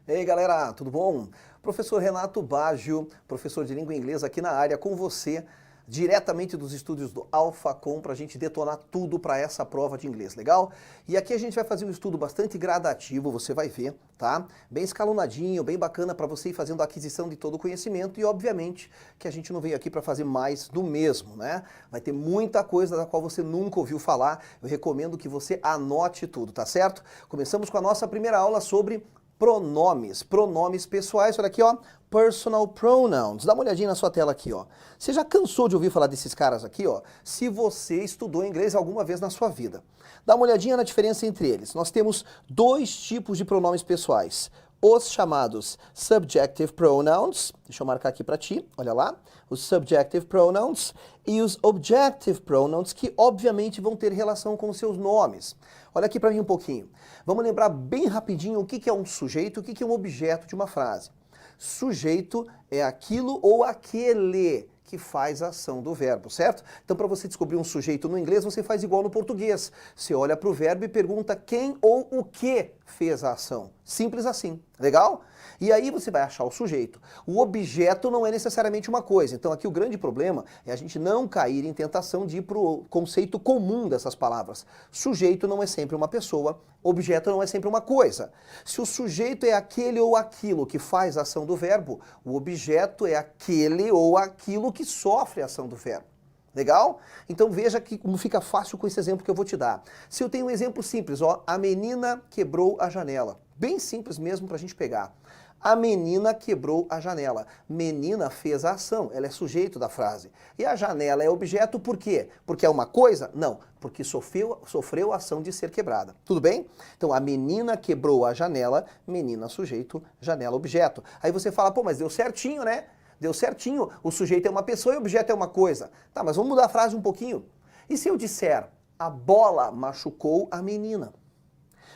E aí galera, tudo bom? Professor Renato Baggio, professor de língua inglesa aqui na área com você, diretamente dos estúdios do AlphaCom para a gente detonar tudo para essa prova de inglês, legal? E aqui a gente vai fazer um estudo bastante gradativo, você vai ver, tá? Bem escalonadinho, bem bacana para você ir fazendo a aquisição de todo o conhecimento e obviamente que a gente não veio aqui para fazer mais do mesmo, né? Vai ter muita coisa da qual você nunca ouviu falar, eu recomendo que você anote tudo, tá certo? Começamos com a nossa primeira aula sobre pronomes pessoais, olha aqui ó, personal pronouns, dá uma olhadinha na sua tela aqui ó. Você já cansou de ouvir falar desses caras aqui ó? Se você estudou inglês alguma vez na sua vida. Dá uma olhadinha na diferença entre eles. Nós temos dois tipos de pronomes pessoais. Os chamados subjective pronouns, deixa eu marcar aqui para ti, olha lá, os subjective pronouns e os objective pronouns, que obviamente vão ter relação com os seus nomes. Olha aqui para mim um pouquinho. Vamos lembrar bem rapidinho o que é um sujeito, o que é um objeto de uma frase. Sujeito é aquilo ou aquele que faz a ação do verbo, certo? Então, para você descobrir um sujeito no inglês, você faz igual no português. Você olha para o verbo e pergunta quem ou o que fez a ação. Simples assim, legal? E aí você vai achar o sujeito. O objeto não é necessariamente uma coisa. Então aqui o grande problema é a gente não cair em tentação de ir para o conceito comum dessas palavras. Sujeito não é sempre uma pessoa, objeto não é sempre uma coisa. Se o sujeito é aquele ou aquilo que faz a ação do verbo, o objeto é aquele ou aquilo que sofre a ação do verbo. Legal? Então veja que como fica fácil com esse exemplo que eu vou te dar. Se eu tenho um exemplo simples, ó, a menina quebrou a janela. Bem simples mesmo para a gente pegar. A menina quebrou a janela. Menina fez a ação, ela é sujeito da frase. E a janela é objeto por quê? Porque é uma coisa? Não, porque sofreu a ação de ser quebrada. Tudo bem? Então a menina quebrou a janela, menina sujeito, janela objeto. Aí você fala, pô, mas deu certinho, né? Deu certinho, o sujeito é uma pessoa e o objeto é uma coisa. Tá, mas vamos mudar a frase um pouquinho. E se eu disser, a bola machucou a menina?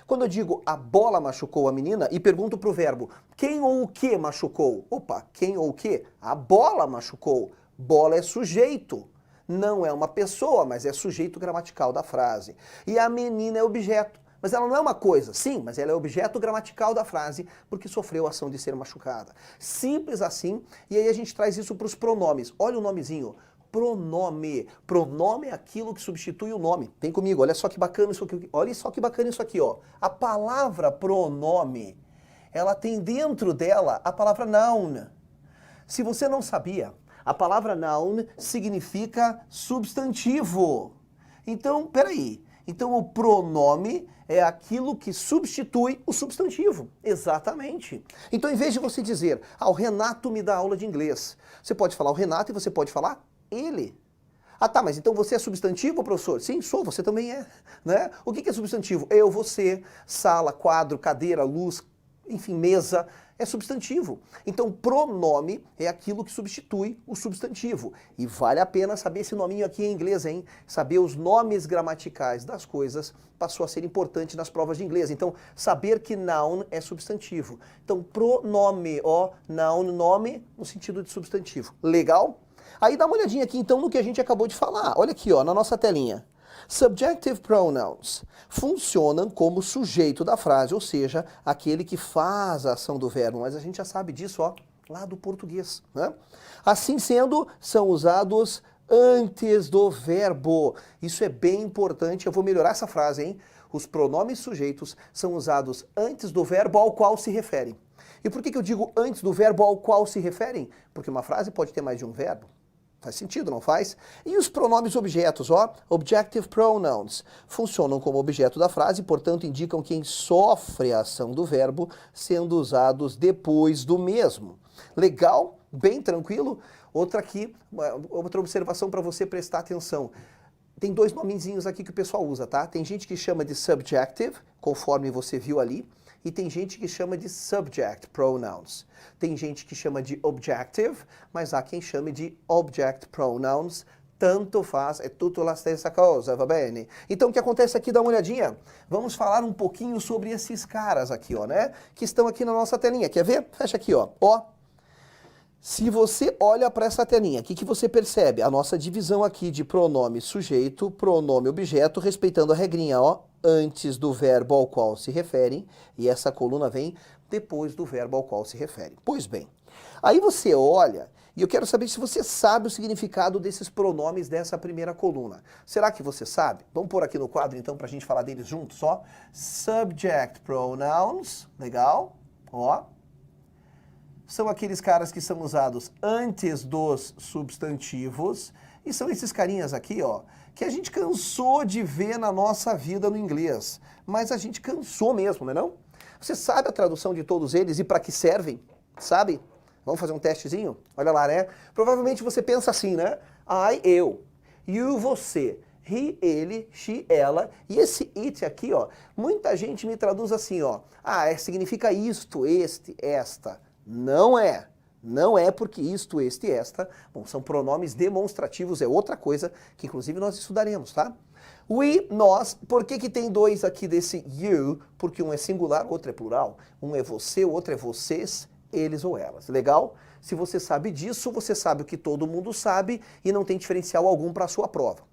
Quando eu digo a bola machucou a menina e pergunto para o verbo, quem ou o que machucou? Opa, quem ou o que? A bola machucou. Bola é sujeito. Não é uma pessoa, mas é sujeito gramatical da frase. E a menina é objeto. Mas ela não é uma coisa, sim, mas ela é objeto gramatical da frase porque sofreu a ação de ser machucada. Simples assim, e aí a gente traz isso para os pronomes. Olha o nomezinho, pronome. Pronome é aquilo que substitui o nome. Vem comigo, olha só que bacana isso aqui. Olha só que bacana isso aqui, ó. A palavra pronome, ela tem dentro dela a palavra noun. Se você não sabia, a palavra noun significa substantivo. Então, peraí. Então o pronome é aquilo que substitui o substantivo. Exatamente. Então em vez de você dizer, o Renato me dá aula de inglês, você pode falar o Renato e você pode falar ele. Ah tá, mas então você é substantivo, professor? Sim, sou, você também é. Né? O que é substantivo? Eu, você, sala, quadro, cadeira, luz, enfim, mesa, é substantivo. Então, pronome é aquilo que substitui o substantivo. E vale a pena saber esse nominho aqui em inglês, hein? Saber os nomes gramaticais das coisas passou a ser importante nas provas de inglês. Então, saber que noun é substantivo. Então, pronome, ó, noun, nome, no sentido de substantivo. Legal? Aí dá uma olhadinha aqui, então, no que a gente acabou de falar. Olha aqui, ó, na nossa telinha. Subjective pronouns funcionam como sujeito da frase, ou seja, aquele que faz a ação do verbo, mas a gente já sabe disso, ó, lá do português, né? Assim sendo, são usados antes do verbo. Isso é bem importante, eu vou melhorar essa frase, hein? Os pronomes sujeitos são usados antes do verbo ao qual se referem. E por que eu digo antes do verbo ao qual se referem? Porque uma frase pode ter mais de um verbo. Faz sentido, não faz? E os pronomes objetos, ó, objective pronouns, funcionam como objeto da frase, portanto indicam quem sofre a ação do verbo, sendo usados depois do mesmo. Legal? Bem tranquilo? Outra observação para você prestar atenção. Tem dois nomezinhos aqui que o pessoal usa, tá? Tem gente que chama de subjective, conforme você viu ali, e tem gente que chama de subject pronouns. Tem gente que chama de objective, mas há quem chame de object pronouns. Tanto faz, é tutto la stessa cosa, va bene? Então o que acontece aqui, dá uma olhadinha. Vamos falar um pouquinho sobre esses caras aqui, ó, né? Que estão aqui na nossa telinha. Quer ver? Fecha aqui, ó. Ó. Se você olha para essa telinha, o que você percebe? A nossa divisão aqui de pronome sujeito, pronome objeto, respeitando a regrinha, ó. antes do verbo ao qual se referem e essa coluna vem depois do verbo ao qual se refere. Pois bem, aí você olha e eu quero saber se você sabe o significado desses pronomes dessa primeira coluna. Será que você sabe? Vamos pôr aqui no quadro então para a gente falar deles juntos, ó. Subject pronouns, legal, ó. São aqueles caras que são usados antes dos substantivos e são esses carinhas aqui, ó, que a gente cansou de ver na nossa vida no inglês, mas a gente cansou mesmo, não é não? Você sabe a tradução de todos eles e para que servem? Sabe? Vamos fazer um testezinho? Olha lá, né? Provavelmente você pensa assim, né? I, eu. You, você. He, ele, she, ela. E esse it aqui, ó, muita gente me traduz assim, ó. Ah, significa isto, este, esta. Não é. Não é porque isto, este e esta, bom, são pronomes demonstrativos, é outra coisa que inclusive nós estudaremos, tá? We, nós, por que tem dois aqui desse you? Porque um é singular, o outro é plural. Um é você, o outro é vocês, eles ou elas. Legal? Se você sabe disso, você sabe o que todo mundo sabe e não tem diferencial algum para a sua prova.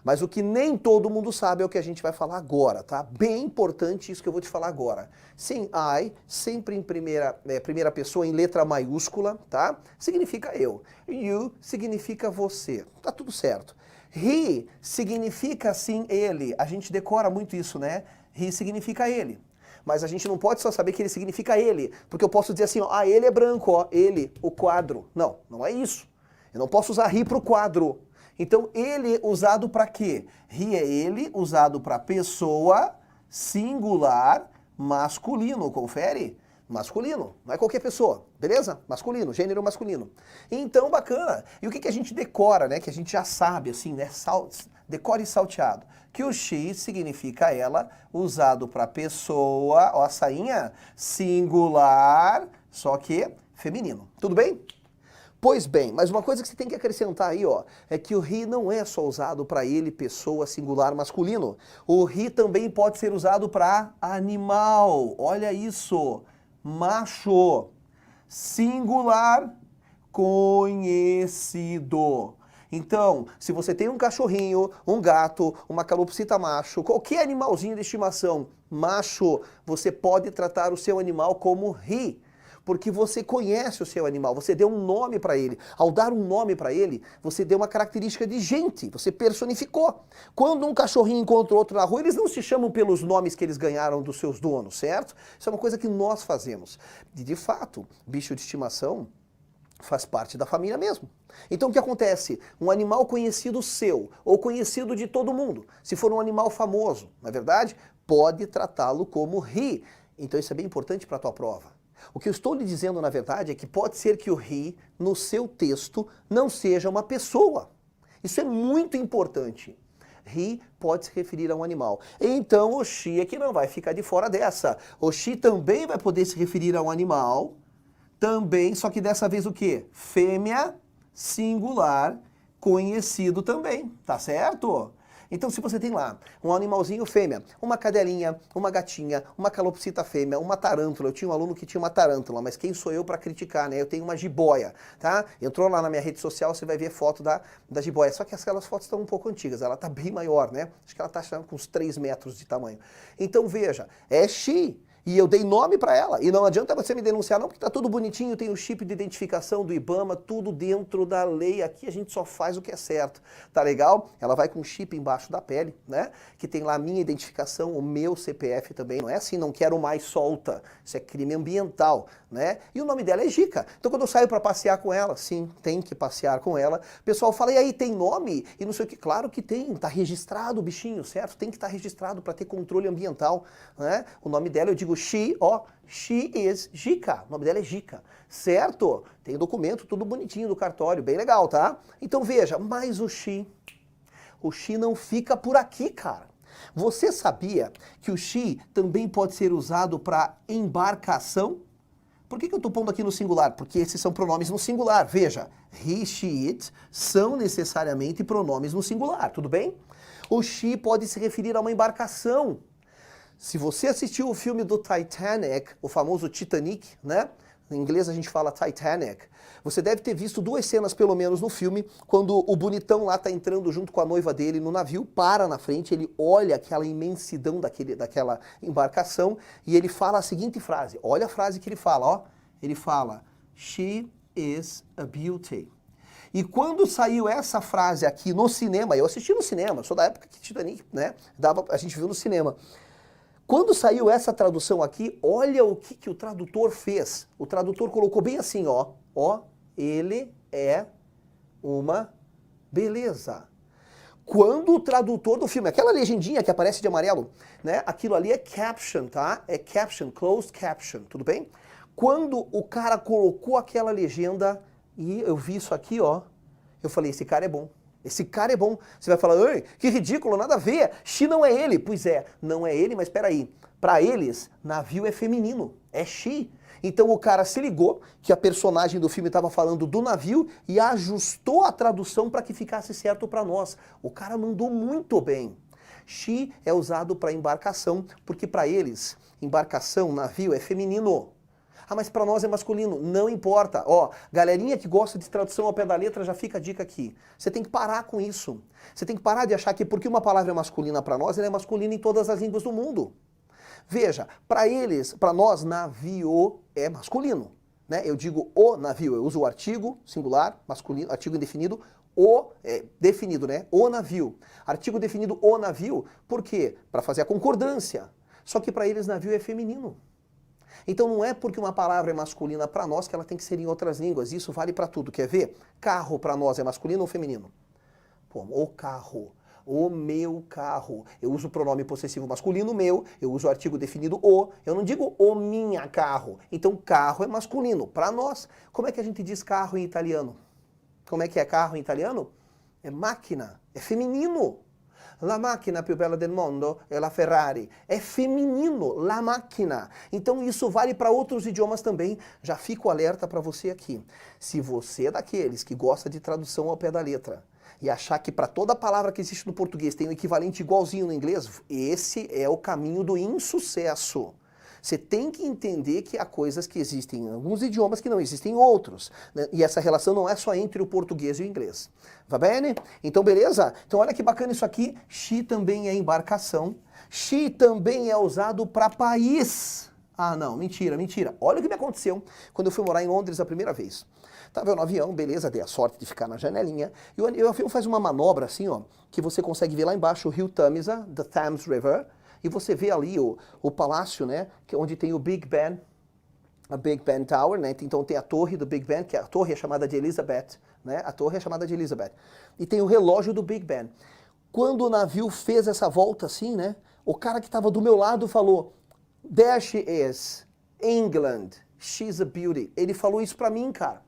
Mas o que nem todo mundo sabe é o que a gente vai falar agora, tá? Bem importante isso que eu vou te falar agora. Sim, I, sempre em primeira pessoa, em letra maiúscula, tá? Significa eu. You significa você. Tá tudo certo. He significa, sim, ele. A gente decora muito isso, né? He significa ele. Mas a gente não pode só saber que ele significa ele, porque eu posso dizer assim, ó, ah, ele é branco, ó, ele, o quadro. Não, não é isso. Eu não posso usar he para o quadro. Então, ele usado para quê? He é ele, usado para pessoa, singular, masculino. Confere? Masculino, não é qualquer pessoa, beleza? Masculino, gênero masculino. Então, bacana. E o que a gente decora, né? Que a gente já sabe, assim, né? Decore salteado. Que o she significa ela, usado para pessoa, ó, a sainha, singular, só que feminino. Tudo bem? Pois bem, mas uma coisa que você tem que acrescentar aí, ó, é que o he não é só usado para ele, pessoa, singular, masculino. O he também pode ser usado para animal. Olha isso. Macho. Singular, conhecido. Então, se você tem um cachorrinho, um gato, uma calopsita macho, qualquer animalzinho de estimação macho, você pode tratar o seu animal como he. Porque você conhece o seu animal, você deu um nome para ele. Ao dar um nome para ele, você deu uma característica de gente, você personificou. Quando um cachorrinho encontra outro na rua, eles não se chamam pelos nomes que eles ganharam dos seus donos, certo? Isso é uma coisa que nós fazemos. E de fato, bicho de estimação faz parte da família mesmo. Então o que acontece? Um animal conhecido seu, ou conhecido de todo mundo, se for um animal famoso, na verdade, pode tratá-lo como he. Então isso é bem importante para a tua prova. O que eu estou lhe dizendo, na verdade, é que pode ser que o he, no seu texto, não seja uma pessoa. Isso é muito importante. He pode se referir a um animal. Então o she é que não vai ficar de fora dessa. O she também vai poder se referir a um animal, também, só que dessa vez o quê? Fêmea, singular, conhecido também, tá certo? Então, se você tem lá um animalzinho fêmea, uma cadelinha, uma gatinha, uma calopsita fêmea, uma tarântula, eu tinha um aluno que tinha uma tarântula, mas quem sou eu para criticar, né? Eu tenho uma jiboia, tá? Entrou lá na minha rede social, você vai ver foto da jiboia, só que aquelas fotos estão um pouco antigas, ela tá bem maior, né? Acho que ela tá com uns 3 metros de tamanho. Então, veja, é she. E eu dei nome para ela. E não adianta você me denunciar não, porque tá tudo bonitinho, tem o chip de identificação do IBAMA, tudo dentro da lei. Aqui a gente só faz o que é certo. Tá legal? Ela vai com um chip embaixo da pele, né? Que tem lá a minha identificação, o meu CPF também. Não é assim, não quero mais solta. Isso é crime ambiental, né? E o nome dela é Gica. Então quando eu saio para passear com ela, sim, tem que passear com ela. O pessoal fala, e aí, tem nome? E não sei o que. Claro que tem, tá registrado o bichinho, certo? Tem que estar registrado para ter controle ambiental, né? O nome dela, eu digo she, ó, she is Gica. O nome dela é Gica, certo? Tem documento, tudo bonitinho do cartório, bem legal, tá? Então veja, mas o she não fica por aqui, cara. Você sabia que o she também pode ser usado para embarcação? Por que eu estou pondo aqui no singular? Porque esses são pronomes no singular. Veja, he, she, it são necessariamente pronomes no singular, tudo bem? O she pode se referir a uma embarcação. Se você assistiu o filme do Titanic, o famoso Titanic, né? em inglês a gente fala Titanic, você deve ter visto duas cenas pelo menos no filme, quando o bonitão lá tá entrando junto com a noiva dele no navio, para na frente, ele olha aquela imensidão daquela embarcação e ele fala a seguinte frase, olha a frase que ele fala, ó, ele fala, "She is a beauty". E quando saiu essa frase aqui no cinema, eu assisti no cinema, sou da época que Titanic, né, a gente viu no cinema. Quando saiu essa tradução aqui, olha o que o tradutor fez. O tradutor colocou bem assim, ó, ele é uma beleza. Quando o tradutor do filme, aquela legendinha que aparece de amarelo, né, aquilo ali é caption, tá? É caption, closed caption, tudo bem? Quando o cara colocou aquela legenda e eu vi isso aqui, ó, eu falei, esse cara é bom. Esse cara é bom. Você vai falar, ai, que ridículo, nada a ver. She não é ele. Pois é, não é ele, mas espera aí. Para eles, navio é feminino, é she. Então o cara se ligou que a personagem do filme estava falando do navio e ajustou a tradução para que ficasse certo para nós. O cara mandou muito bem. She é usado para embarcação, porque para eles, embarcação, navio é feminino. Ah, mas para nós é masculino. Não importa. Ó, galerinha que gosta de tradução ao pé da letra, já fica a dica aqui. Você tem que parar com isso. Você tem que parar de achar que porque uma palavra é masculina para nós, ela é masculina em todas as línguas do mundo. Veja, para eles, para nós, navio é masculino. Né? Eu digo o navio, eu uso o artigo singular, masculino, artigo indefinido, definido, né? O navio. Artigo definido o navio, por quê? Para fazer a concordância. Só que para eles navio é feminino. Então não é porque uma palavra é masculina para nós que ela tem que ser em outras línguas. Isso vale para tudo. Quer ver? Carro para nós é masculino ou feminino? Pô, o carro. O meu carro. Eu uso o pronome possessivo masculino meu, eu uso o artigo definido o, eu não digo o minha carro. Então carro é masculino. Para nós, como é que a gente diz carro em italiano? Como é que é carro em italiano? É máquina, é feminino. La macchina più bella del mondo é la Ferrari. É feminino, la máquina. Então isso vale para outros idiomas também. Já fico alerta para você aqui. Se você é daqueles que gosta de tradução ao pé da letra e achar que para toda palavra que existe no português tem um equivalente igualzinho no inglês, esse é o caminho do insucesso. Você tem que entender que há coisas que existem em alguns idiomas que não existem em outros. Né? E essa relação não é só entre o português e o inglês. Va bene? Então, beleza? Então, olha que bacana isso aqui. She também é embarcação. She também é usado para país. Ah, não, mentira, mentira. Olha o que me aconteceu quando eu fui morar em Londres a primeira vez. Tava eu no avião, beleza, dei a sorte de ficar na janelinha. E o avião faz uma manobra assim, ó, que você consegue ver lá embaixo o rio Tamisa, the Thames River. E você vê ali o palácio, né, que é onde tem o Big Ben, a Big Ben Tower, né? Então tem a torre do Big Ben, que a torre é chamada de Elizabeth, né? A torre é chamada de Elizabeth. E tem o relógio do Big Ben. Quando o navio fez essa volta assim, né, o cara que estava do meu lado falou, "There she is, England, she's a beauty." Ele falou isso pra mim, cara.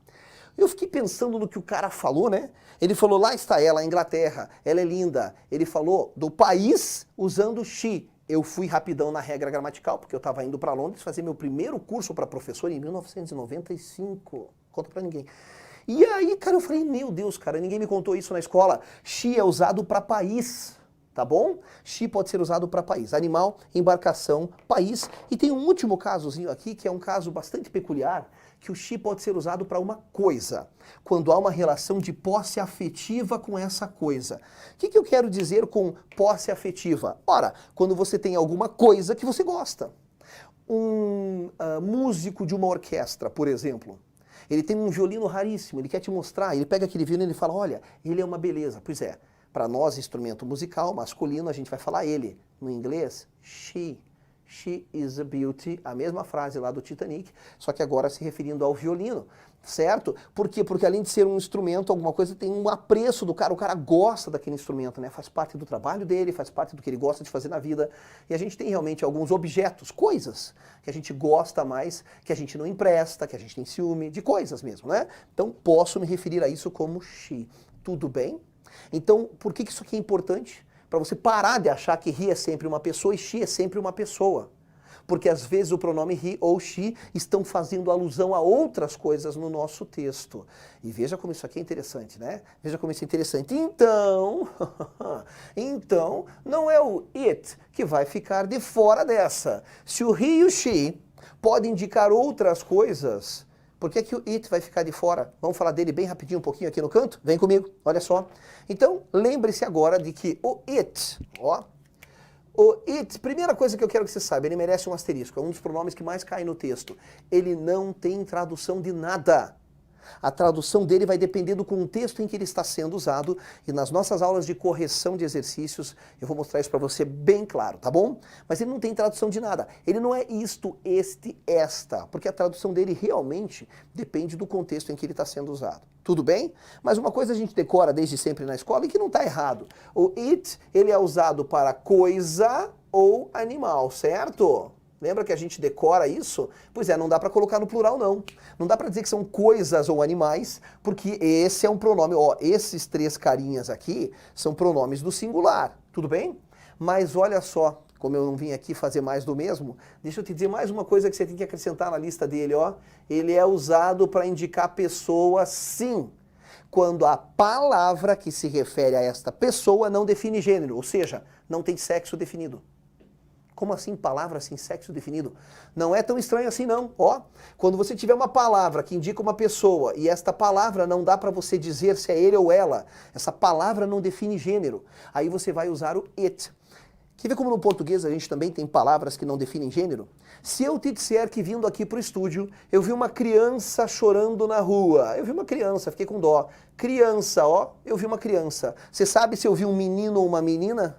Eu fiquei pensando no que o cara falou, né? Ele falou, lá está ela, a Inglaterra, ela é linda. Ele falou do país usando she. Eu fui rapidão na regra gramatical, porque eu estava indo para Londres fazer meu primeiro curso para professor em 1995. Conta para ninguém. E aí, cara, eu falei, meu Deus, cara, ninguém me contou isso na escola. She é usado para país, tá bom? She pode ser usado para país. Animal, embarcação, país. E tem um último casozinho aqui, que é um caso bastante peculiar, que o she pode ser usado para uma coisa, quando há uma relação de posse afetiva com essa coisa. O que eu quero dizer com posse afetiva? Ora, quando você tem alguma coisa que você gosta. Um músico de uma orquestra, por exemplo, ele tem um violino raríssimo, ele quer te mostrar, ele pega aquele violino e ele fala, olha, ele é uma beleza. Pois é, para nós, instrumento musical masculino, a gente vai falar ele. No inglês, she. She is a beauty, a mesma frase lá do Titanic, só que agora se referindo ao violino, certo? Por quê? Porque além de ser um instrumento, alguma coisa, tem um apreço do cara, o cara gosta daquele instrumento, né? Faz parte do trabalho dele, faz parte do que ele gosta de fazer na vida, e a gente tem realmente alguns objetos, coisas, que a gente gosta mais, que a gente não empresta, que a gente tem ciúme, de coisas mesmo, né? Então posso me referir a isso como she. Tudo bem? Então, por que isso aqui é importante? Para você parar de achar que he é sempre uma pessoa e she é sempre uma pessoa. Porque às vezes o pronome he ou she estão fazendo alusão a outras coisas no nosso texto. E veja como isso aqui é interessante, né? Veja como isso é interessante. Então, então não é o it que vai ficar de fora dessa. Se o he e o she podem indicar outras coisas, Por que que o it vai ficar de fora? Vamos falar dele bem rapidinho, um pouquinho aqui no canto? Vem comigo, olha só. Então, lembre-se agora de que o it, o it, primeira coisa que eu quero que você saiba, ele merece um asterisco, é um dos pronomes que mais cai no texto. Ele não tem tradução de nada. A tradução dele vai depender do contexto em que ele está sendo usado, e nas nossas aulas de correção de exercícios eu vou mostrar isso para você bem claro, tá bom? Mas ele não tem tradução de nada. Ele não é isto, este, esta, porque a tradução dele realmente depende do contexto em que ele está sendo usado. Tudo bem? Mas uma coisa a gente decora desde sempre na escola e que não está errado. O it, ele é usado para coisa ou animal, certo? Lembra que a gente decora isso? Pois é, não dá para colocar no plural não. Não dá para dizer que são coisas ou animais, porque esse é um pronome, esses três carinhas aqui são pronomes do singular, tudo bem? Mas olha só, como eu não vim aqui fazer mais do mesmo, deixa eu te dizer mais uma coisa que você tem que acrescentar na lista dele, Ele é usado para indicar pessoa, sim, quando a palavra que se refere a esta pessoa não define gênero, ou seja, não tem sexo definido. Como assim palavra sem sexo definido? Não é tão estranho assim não. Quando você tiver uma palavra que indica uma pessoa e esta palavra não dá para você dizer se é ele ou ela, essa palavra não define gênero, aí você vai usar o it. Quer ver como no português a gente também tem palavras que não definem gênero? Se eu te disser que vindo aqui para o estúdio, eu vi uma criança chorando na rua. Eu vi uma criança, fiquei com dó. Criança, eu vi uma criança. Você sabe se eu vi um menino ou uma menina?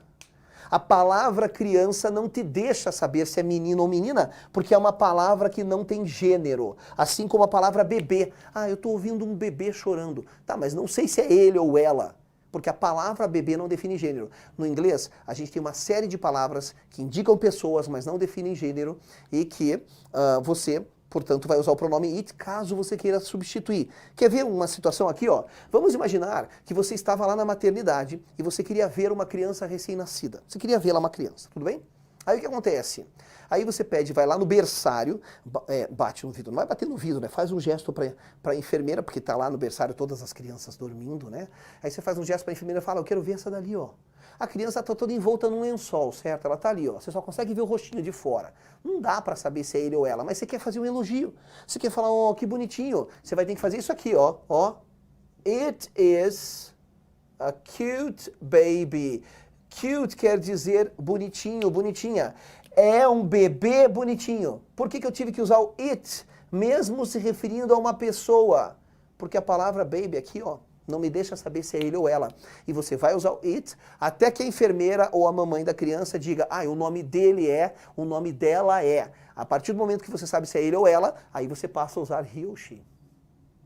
A palavra criança não te deixa saber se é menino ou menina, porque é uma palavra que não tem gênero. Assim como a palavra bebê. Eu estou ouvindo um bebê chorando. Tá, mas não sei se é ele ou ela, porque a palavra bebê não define gênero. No inglês, a gente tem uma série de palavras que indicam pessoas, mas não definem gênero, e que você, portanto, vai usar o pronome it caso você queira substituir. Quer ver uma situação aqui, Vamos imaginar que você estava lá na maternidade e você queria ver uma criança recém-nascida. Você queria ver lá uma criança, tudo bem? Aí o que acontece? Aí você vai lá no berçário, bate no vidro, não vai bater no vidro, né? Faz um gesto para a enfermeira, porque está lá no berçário todas as crianças dormindo, né? Aí você faz um gesto para a enfermeira e fala, eu quero ver essa dali, A criança está toda envolta num lençol, certo? Ela está ali, Você só consegue ver o rostinho de fora. Não dá para saber se é ele ou ela, mas você quer fazer um elogio. Você quer falar, que bonitinho. Você vai ter que fazer isso aqui, It is a cute baby. Cute quer dizer bonitinho, bonitinha. É um bebê bonitinho. Por que eu tive que usar o it, mesmo se referindo a uma pessoa? Porque a palavra baby aqui, não me deixa saber se é ele ou ela. E você vai usar o it até que a enfermeira ou a mamãe da criança diga, o nome dele o nome dela é. A partir do momento que você sabe se é ele ou ela, aí você passa a usar he ou she.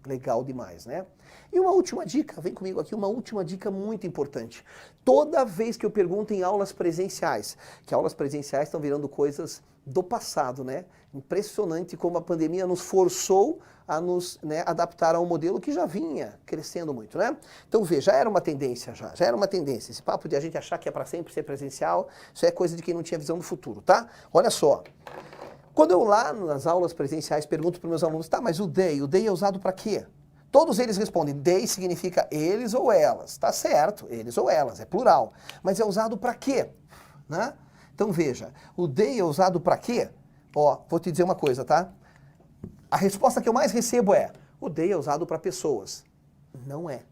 Legal demais, né? E uma última dica, vem comigo aqui, uma última dica muito importante. Toda vez que eu pergunto em aulas presenciais, que aulas presenciais estão virando coisas do passado, né? Impressionante como a pandemia nos forçou a nos adaptar a um modelo que já vinha crescendo muito, né? Então veja, já era uma tendência já era uma tendência. Esse papo de a gente achar que é para sempre ser presencial, isso é coisa de quem não tinha visão do futuro, tá? Olha só. Quando eu lá nas aulas presenciais pergunto para os meus alunos, tá, mas o they é usado para quê? Todos eles respondem, they significa eles ou elas. Tá certo, eles ou elas, é plural. Mas é usado para quê? Né? Então veja, o they é usado para quê? Vou te dizer uma coisa, tá? A resposta que eu mais recebo é, o they é usado para pessoas. Não é.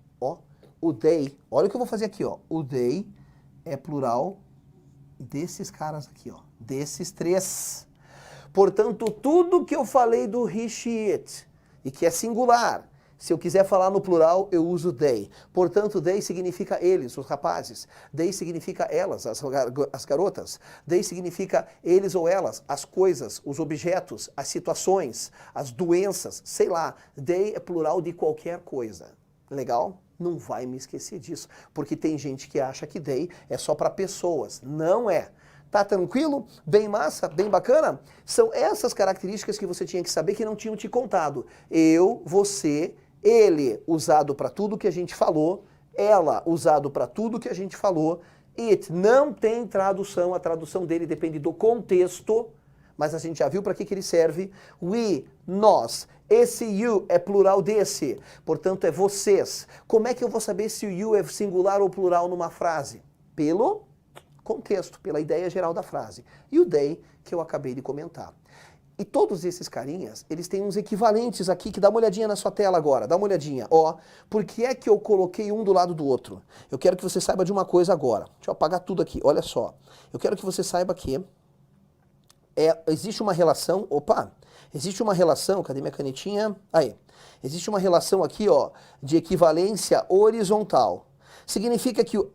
O they, olha o que eu vou fazer aqui, O they é plural desses caras aqui, desses três. Portanto, tudo que eu falei do he, she, it, e que é singular, se eu quiser falar no plural, eu uso they. Portanto, they significa eles, os rapazes. They significa elas, as garotas. They significa eles ou elas, as coisas, os objetos, as situações, as doenças, sei lá. They é plural de qualquer coisa. Legal? Não vai me esquecer disso, porque tem gente que acha que they é só para pessoas. Não é. Tá tranquilo? Bem massa? Bem bacana? São essas características que você tinha que saber que não tinham te contado. Eu, você, ele, usado para tudo que a gente falou, ela, usado para tudo que a gente falou, it não tem tradução, a tradução dele depende do contexto, mas a gente já viu para que ele serve. We, nós. Esse you é plural desse, portanto é vocês. Como é que eu vou saber se o you é singular ou plural numa frase? Pelo contexto, pela ideia geral da frase. E o they, que eu acabei de comentar. E todos esses carinhas, eles têm uns equivalentes aqui, que dá uma olhadinha na sua tela agora, dá uma olhadinha. Ó, por que é que eu coloquei um do lado do outro? Eu quero que você saiba de uma coisa agora. Deixa eu apagar tudo aqui, olha só. Eu quero que você saiba que existe uma relação, existe uma relação, cadê minha canetinha? Aí, existe uma relação aqui, ó, de equivalência horizontal. Significa que o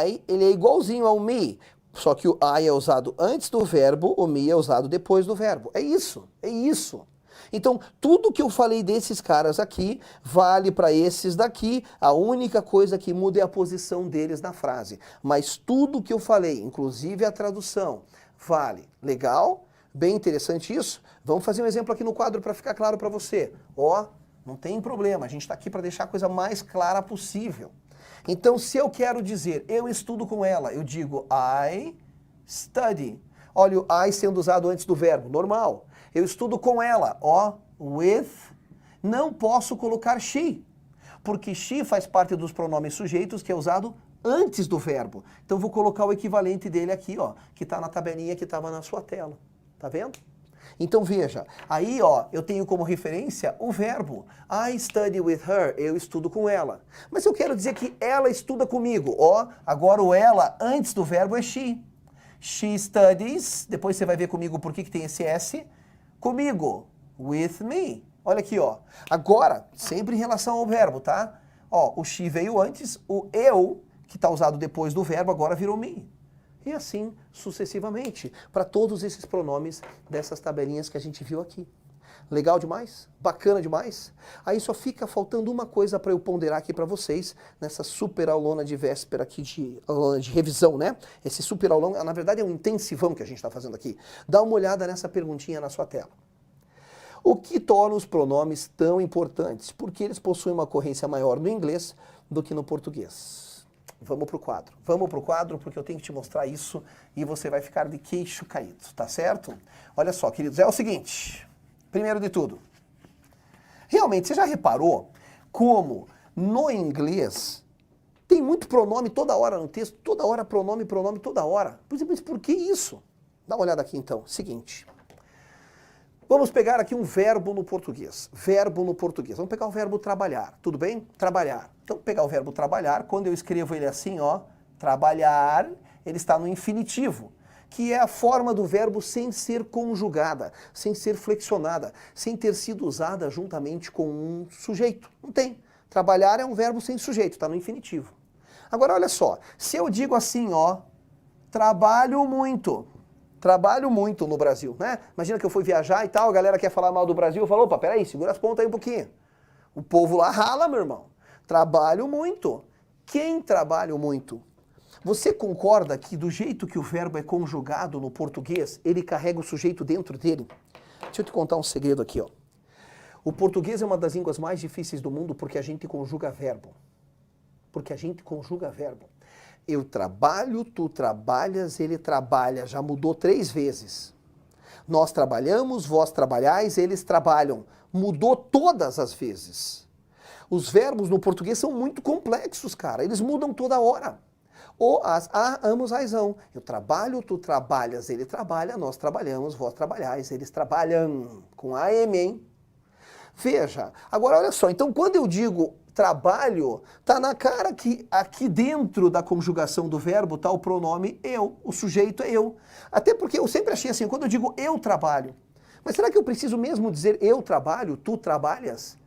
I, ele é igualzinho ao me, só que o I é usado antes do verbo, o me é usado depois do verbo. É isso, é isso. Então, tudo que eu falei desses caras aqui, vale para esses daqui. A única coisa que muda é a posição deles na frase. Mas tudo que eu falei, inclusive a tradução, vale. Legal? Bem interessante isso? Vamos fazer um exemplo aqui no quadro para ficar claro para você. Ó, não tem problema, a gente está aqui para deixar a coisa mais clara possível. Então, se eu quero dizer, eu estudo com ela, eu digo I study. Olha o I sendo usado antes do verbo, normal. Eu estudo com ela, ó, with. Não posso colocar she, porque she faz parte dos pronomes sujeitos que é usado antes do verbo. Então, vou colocar o equivalente dele aqui, ó, que está na tabelinha que estava na sua tela. Tá vendo? Então veja, aí ó, eu tenho como referência o verbo. I study with her, eu estudo com ela. Mas eu quero dizer que ela estuda comigo. Ó, agora o ela antes do verbo é she. She studies, depois você vai ver comigo por que tem esse S. Comigo, with me. Olha aqui, ó. Agora, sempre em relação ao verbo, tá? Ó, o she veio antes, o eu, que está usado depois do verbo, agora virou me. E assim sucessivamente, para todos esses pronomes dessas tabelinhas que a gente viu aqui. Legal demais? Bacana demais? Aí só fica faltando uma coisa para eu ponderar aqui para vocês, nessa super aulona de véspera aqui, aulona de revisão, né? Esse super aulão, na verdade é um intensivão que a gente está fazendo aqui. Dá uma olhada nessa perguntinha na sua tela. O que torna os pronomes tão importantes? Porque eles possuem uma ocorrência maior no inglês do que no português. Vamos pro quadro. Vamos pro quadro porque eu tenho que te mostrar isso e você vai ficar de queixo caído, tá certo? Olha só, queridos, é o seguinte. Primeiro de tudo, realmente, você já reparou como no inglês tem muito pronome toda hora no texto? Toda hora pronome, pronome, toda hora. Mas por que isso? Dá uma olhada aqui então. Seguinte. Vamos pegar aqui um verbo no português. Verbo no português. Vamos pegar o verbo trabalhar. Tudo bem? Trabalhar. Então, pegar o verbo trabalhar, quando eu escrevo ele assim, ó, trabalhar, ele está no infinitivo, que é a forma do verbo sem ser conjugada, sem ser flexionada, sem ter sido usada juntamente com um sujeito. Não tem. Trabalhar é um verbo sem sujeito, está no infinitivo. Agora, olha só. Se eu digo assim, ó, trabalho muito. Trabalho muito no Brasil, né? Imagina que eu fui viajar e tal, a galera quer falar mal do Brasil, eu falo, opa, peraí, segura as pontas aí um pouquinho. O povo lá rala, meu irmão. Trabalho muito. Quem trabalha muito? Você concorda que do jeito que o verbo é conjugado no português, ele carrega o sujeito dentro dele? Deixa eu te contar um segredo aqui, ó. O português é uma das línguas mais difíceis do mundo porque a gente conjuga verbo. Porque a gente conjuga verbo. Eu trabalho, tu trabalhas, ele trabalha. Já mudou 3 vezes. Nós trabalhamos, vós trabalhais, eles trabalham. Mudou todas as vezes. Os verbos no português são muito complexos, cara. Eles mudam toda hora. O, as, a, amos, aisão. Eu trabalho, tu trabalhas, ele trabalha, nós trabalhamos, vós trabalhais, eles trabalham. Com AM, hein? Veja, agora olha só. Então quando eu digo trabalho, tá na cara que aqui dentro da conjugação do verbo tá o pronome eu, o sujeito é eu. Até porque eu sempre achei assim, quando eu digo eu trabalho, mas será que eu preciso mesmo dizer eu trabalho, tu trabalhas?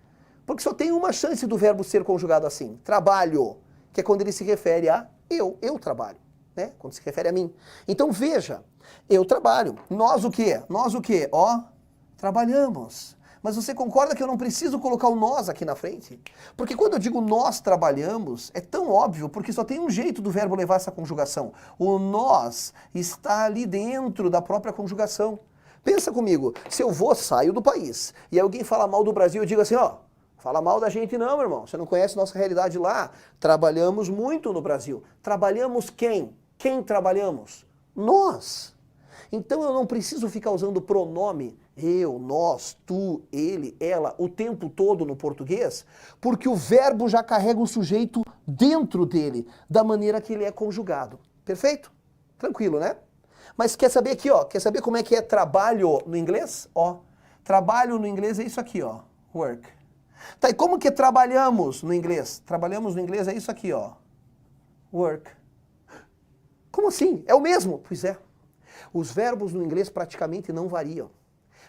Porque só tem uma chance do verbo ser conjugado assim, trabalho, que é quando ele se refere a eu trabalho, né? Quando se refere a mim. Então veja, eu trabalho, nós o quê? Nós o quê? Ó, trabalhamos. Mas você concorda que eu não preciso colocar o nós aqui na frente? Porque quando eu digo nós trabalhamos, é tão óbvio, porque só tem um jeito do verbo levar essa conjugação. O nós está ali dentro da própria conjugação. Pensa comigo, se eu saio do país, e alguém fala mal do Brasil, eu digo assim, ó, fala mal da gente não, meu irmão, você não conhece nossa realidade lá. Trabalhamos muito no Brasil. Trabalhamos quem? Quem trabalhamos? Nós. Então eu não preciso ficar usando pronome eu, nós, tu, ele, ela o tempo todo no português, porque o verbo já carrega o sujeito dentro dele, da maneira que ele é conjugado. Perfeito? Tranquilo, né? Mas quer saber aqui, ó, quer saber como é que é trabalho no inglês? Ó, Trabalho no inglês é isso aqui, ó. Work. Tá, e como que trabalhamos no inglês? Trabalhamos no inglês é isso aqui, ó. Work. Como assim? É o mesmo? Pois é. Os verbos no inglês praticamente não variam.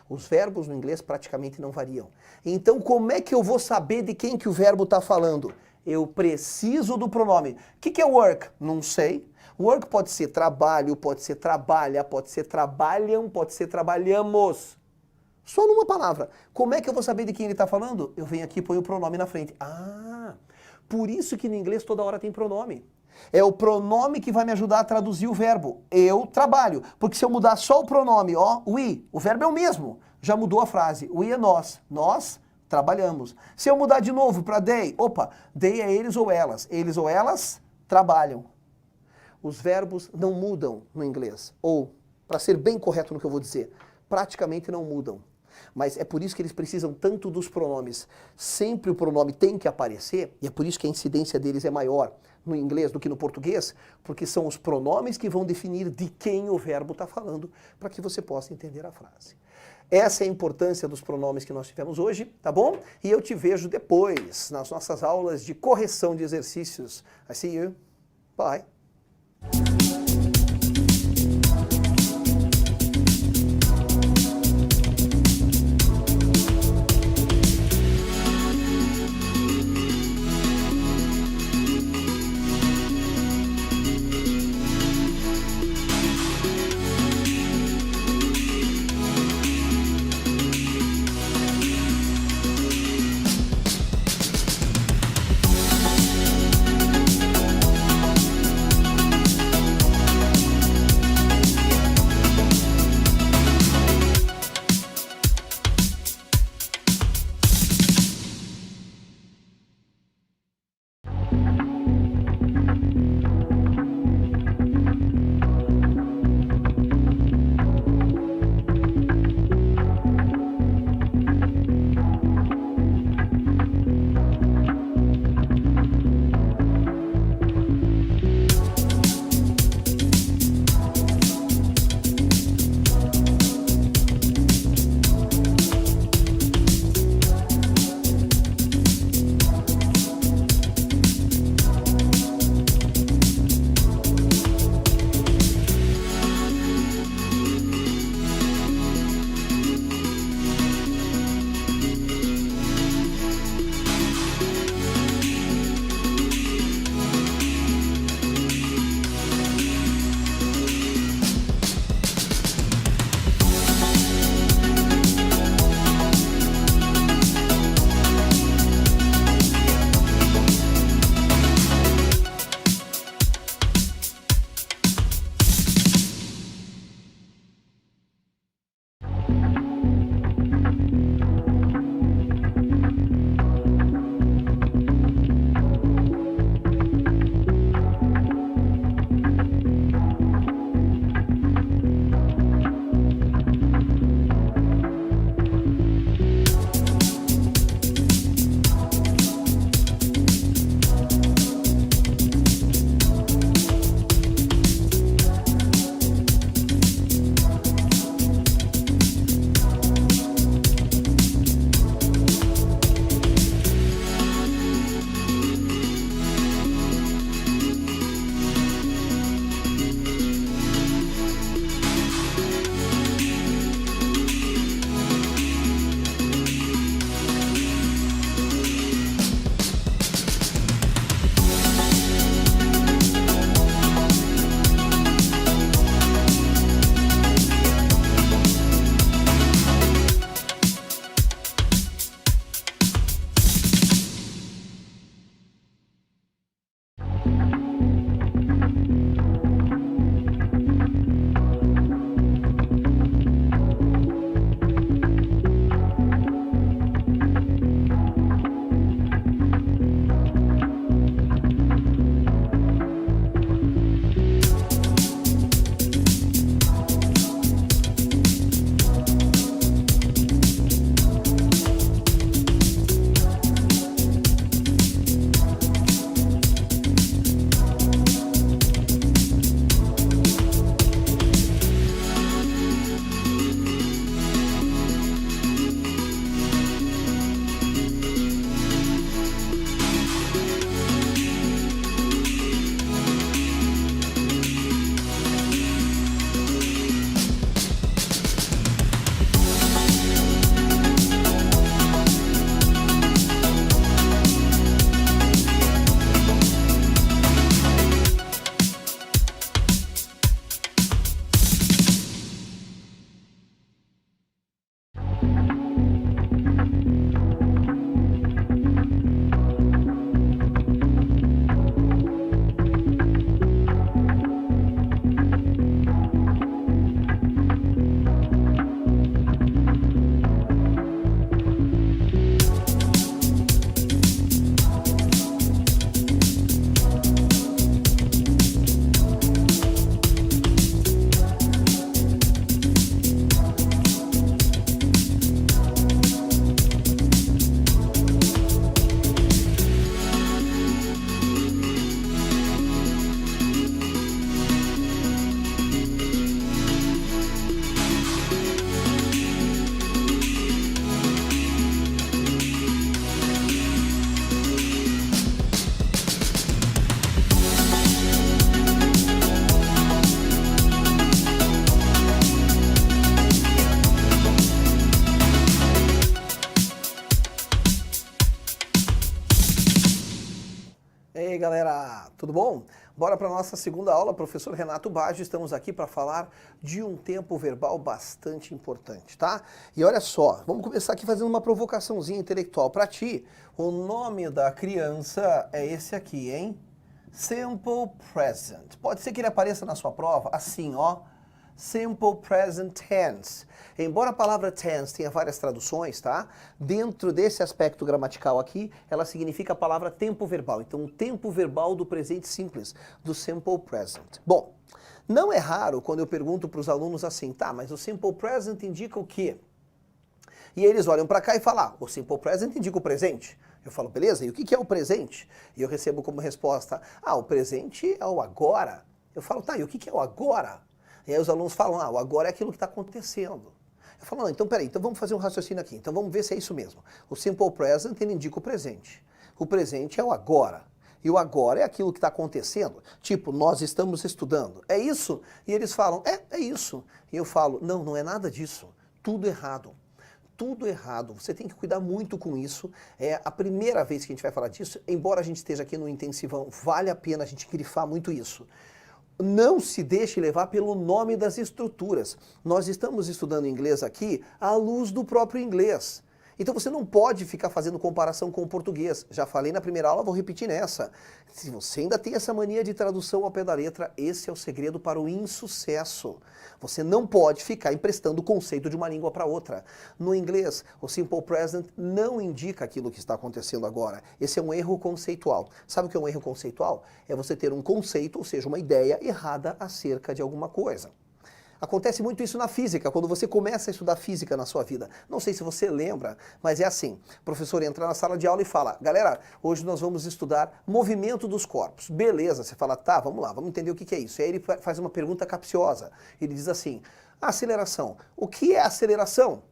Os verbos no inglês praticamente não variam. Então, como é que eu vou saber de quem que o verbo está falando? Eu preciso do pronome. O que é work? Não sei. Work pode ser trabalho, pode ser trabalha, pode ser trabalham, pode ser trabalhamos. Só numa palavra. Como é que eu vou saber de quem ele está falando? Eu venho aqui e ponho o pronome na frente. Ah, por isso que no inglês toda hora tem pronome. É o pronome que vai me ajudar a traduzir o verbo. Eu trabalho. Porque se eu mudar só o pronome, ó, we, o verbo é o mesmo. Já mudou a frase. We é nós. Nós trabalhamos. Se eu mudar de novo para they, opa, they é eles ou elas. Eles ou elas trabalham. Os verbos não mudam no inglês. Ou, para ser bem correto no que eu vou dizer, praticamente não mudam. Mas é por isso que eles precisam tanto dos pronomes. Sempre o pronome tem que aparecer, e é por isso que a incidência deles é maior no inglês do que no português, porque são os pronomes que vão definir de quem o verbo está falando, para que você possa entender a frase. Essa é a importância dos pronomes que nós tivemos hoje, tá bom? E eu te vejo depois, nas nossas aulas de correção de exercícios. I see you. Bye. aí, galera, tudo bom? Bora para a nossa segunda aula, professor Renato Baggio. Estamos aqui para falar de um tempo verbal bastante importante, tá? E olha só, vamos começar aqui fazendo uma provocaçãozinha intelectual para ti. O nome da criança é esse aqui, hein? Simple Present. Pode ser que ele apareça na sua prova assim, ó. Simple Present Tense. Embora a palavra tense tenha várias traduções, tá? Dentro desse aspecto gramatical aqui, ela significa a palavra tempo verbal. Então, o tempo verbal do presente simples, do Simple Present. Bom, não é raro quando eu pergunto para os alunos assim, tá, mas o Simple Present indica o quê? E eles olham para cá e falam, o Simple Present indica o presente. Eu falo, beleza, e o que é o presente? E eu recebo como resposta, o presente é o agora. Eu falo, tá, e o que é o agora? E aí os alunos falam, o agora é aquilo que está acontecendo. Eu falo, não, então peraí, então vamos fazer um raciocínio aqui. Então vamos ver se é isso mesmo. O Simple Present, ele indica o presente. O presente é o agora. E o agora é aquilo que está acontecendo. Tipo, nós estamos estudando. É isso? E eles falam, é isso. E eu falo, não, não é nada disso. Tudo errado. Tudo errado. Você tem que cuidar muito com isso. É a primeira vez que a gente vai falar disso, embora a gente esteja aqui no intensivão, vale a pena a gente grifar muito isso. Não se deixe levar pelo nome das estruturas. Nós estamos estudando inglês aqui à luz do próprio inglês. Então você não pode ficar fazendo comparação com o português. Já falei na primeira aula, vou repetir nessa. Se você ainda tem essa mania de tradução ao pé da letra, esse é o segredo para o insucesso. Você não pode ficar emprestando o conceito de uma língua para outra. No inglês, o Simple Present não indica aquilo que está acontecendo agora. Esse é um erro conceitual. Sabe o que é um erro conceitual? É você ter um conceito, ou seja, uma ideia errada acerca de alguma coisa. Acontece muito isso na física, quando você começa a estudar física na sua vida. Não sei se você lembra, mas é assim. O professor entra na sala de aula e fala, galera, hoje nós vamos estudar movimento dos corpos. Beleza, você fala, tá, vamos lá, vamos entender o que é isso. E aí ele faz uma pergunta capciosa. Ele diz assim, aceleração. O que é aceleração?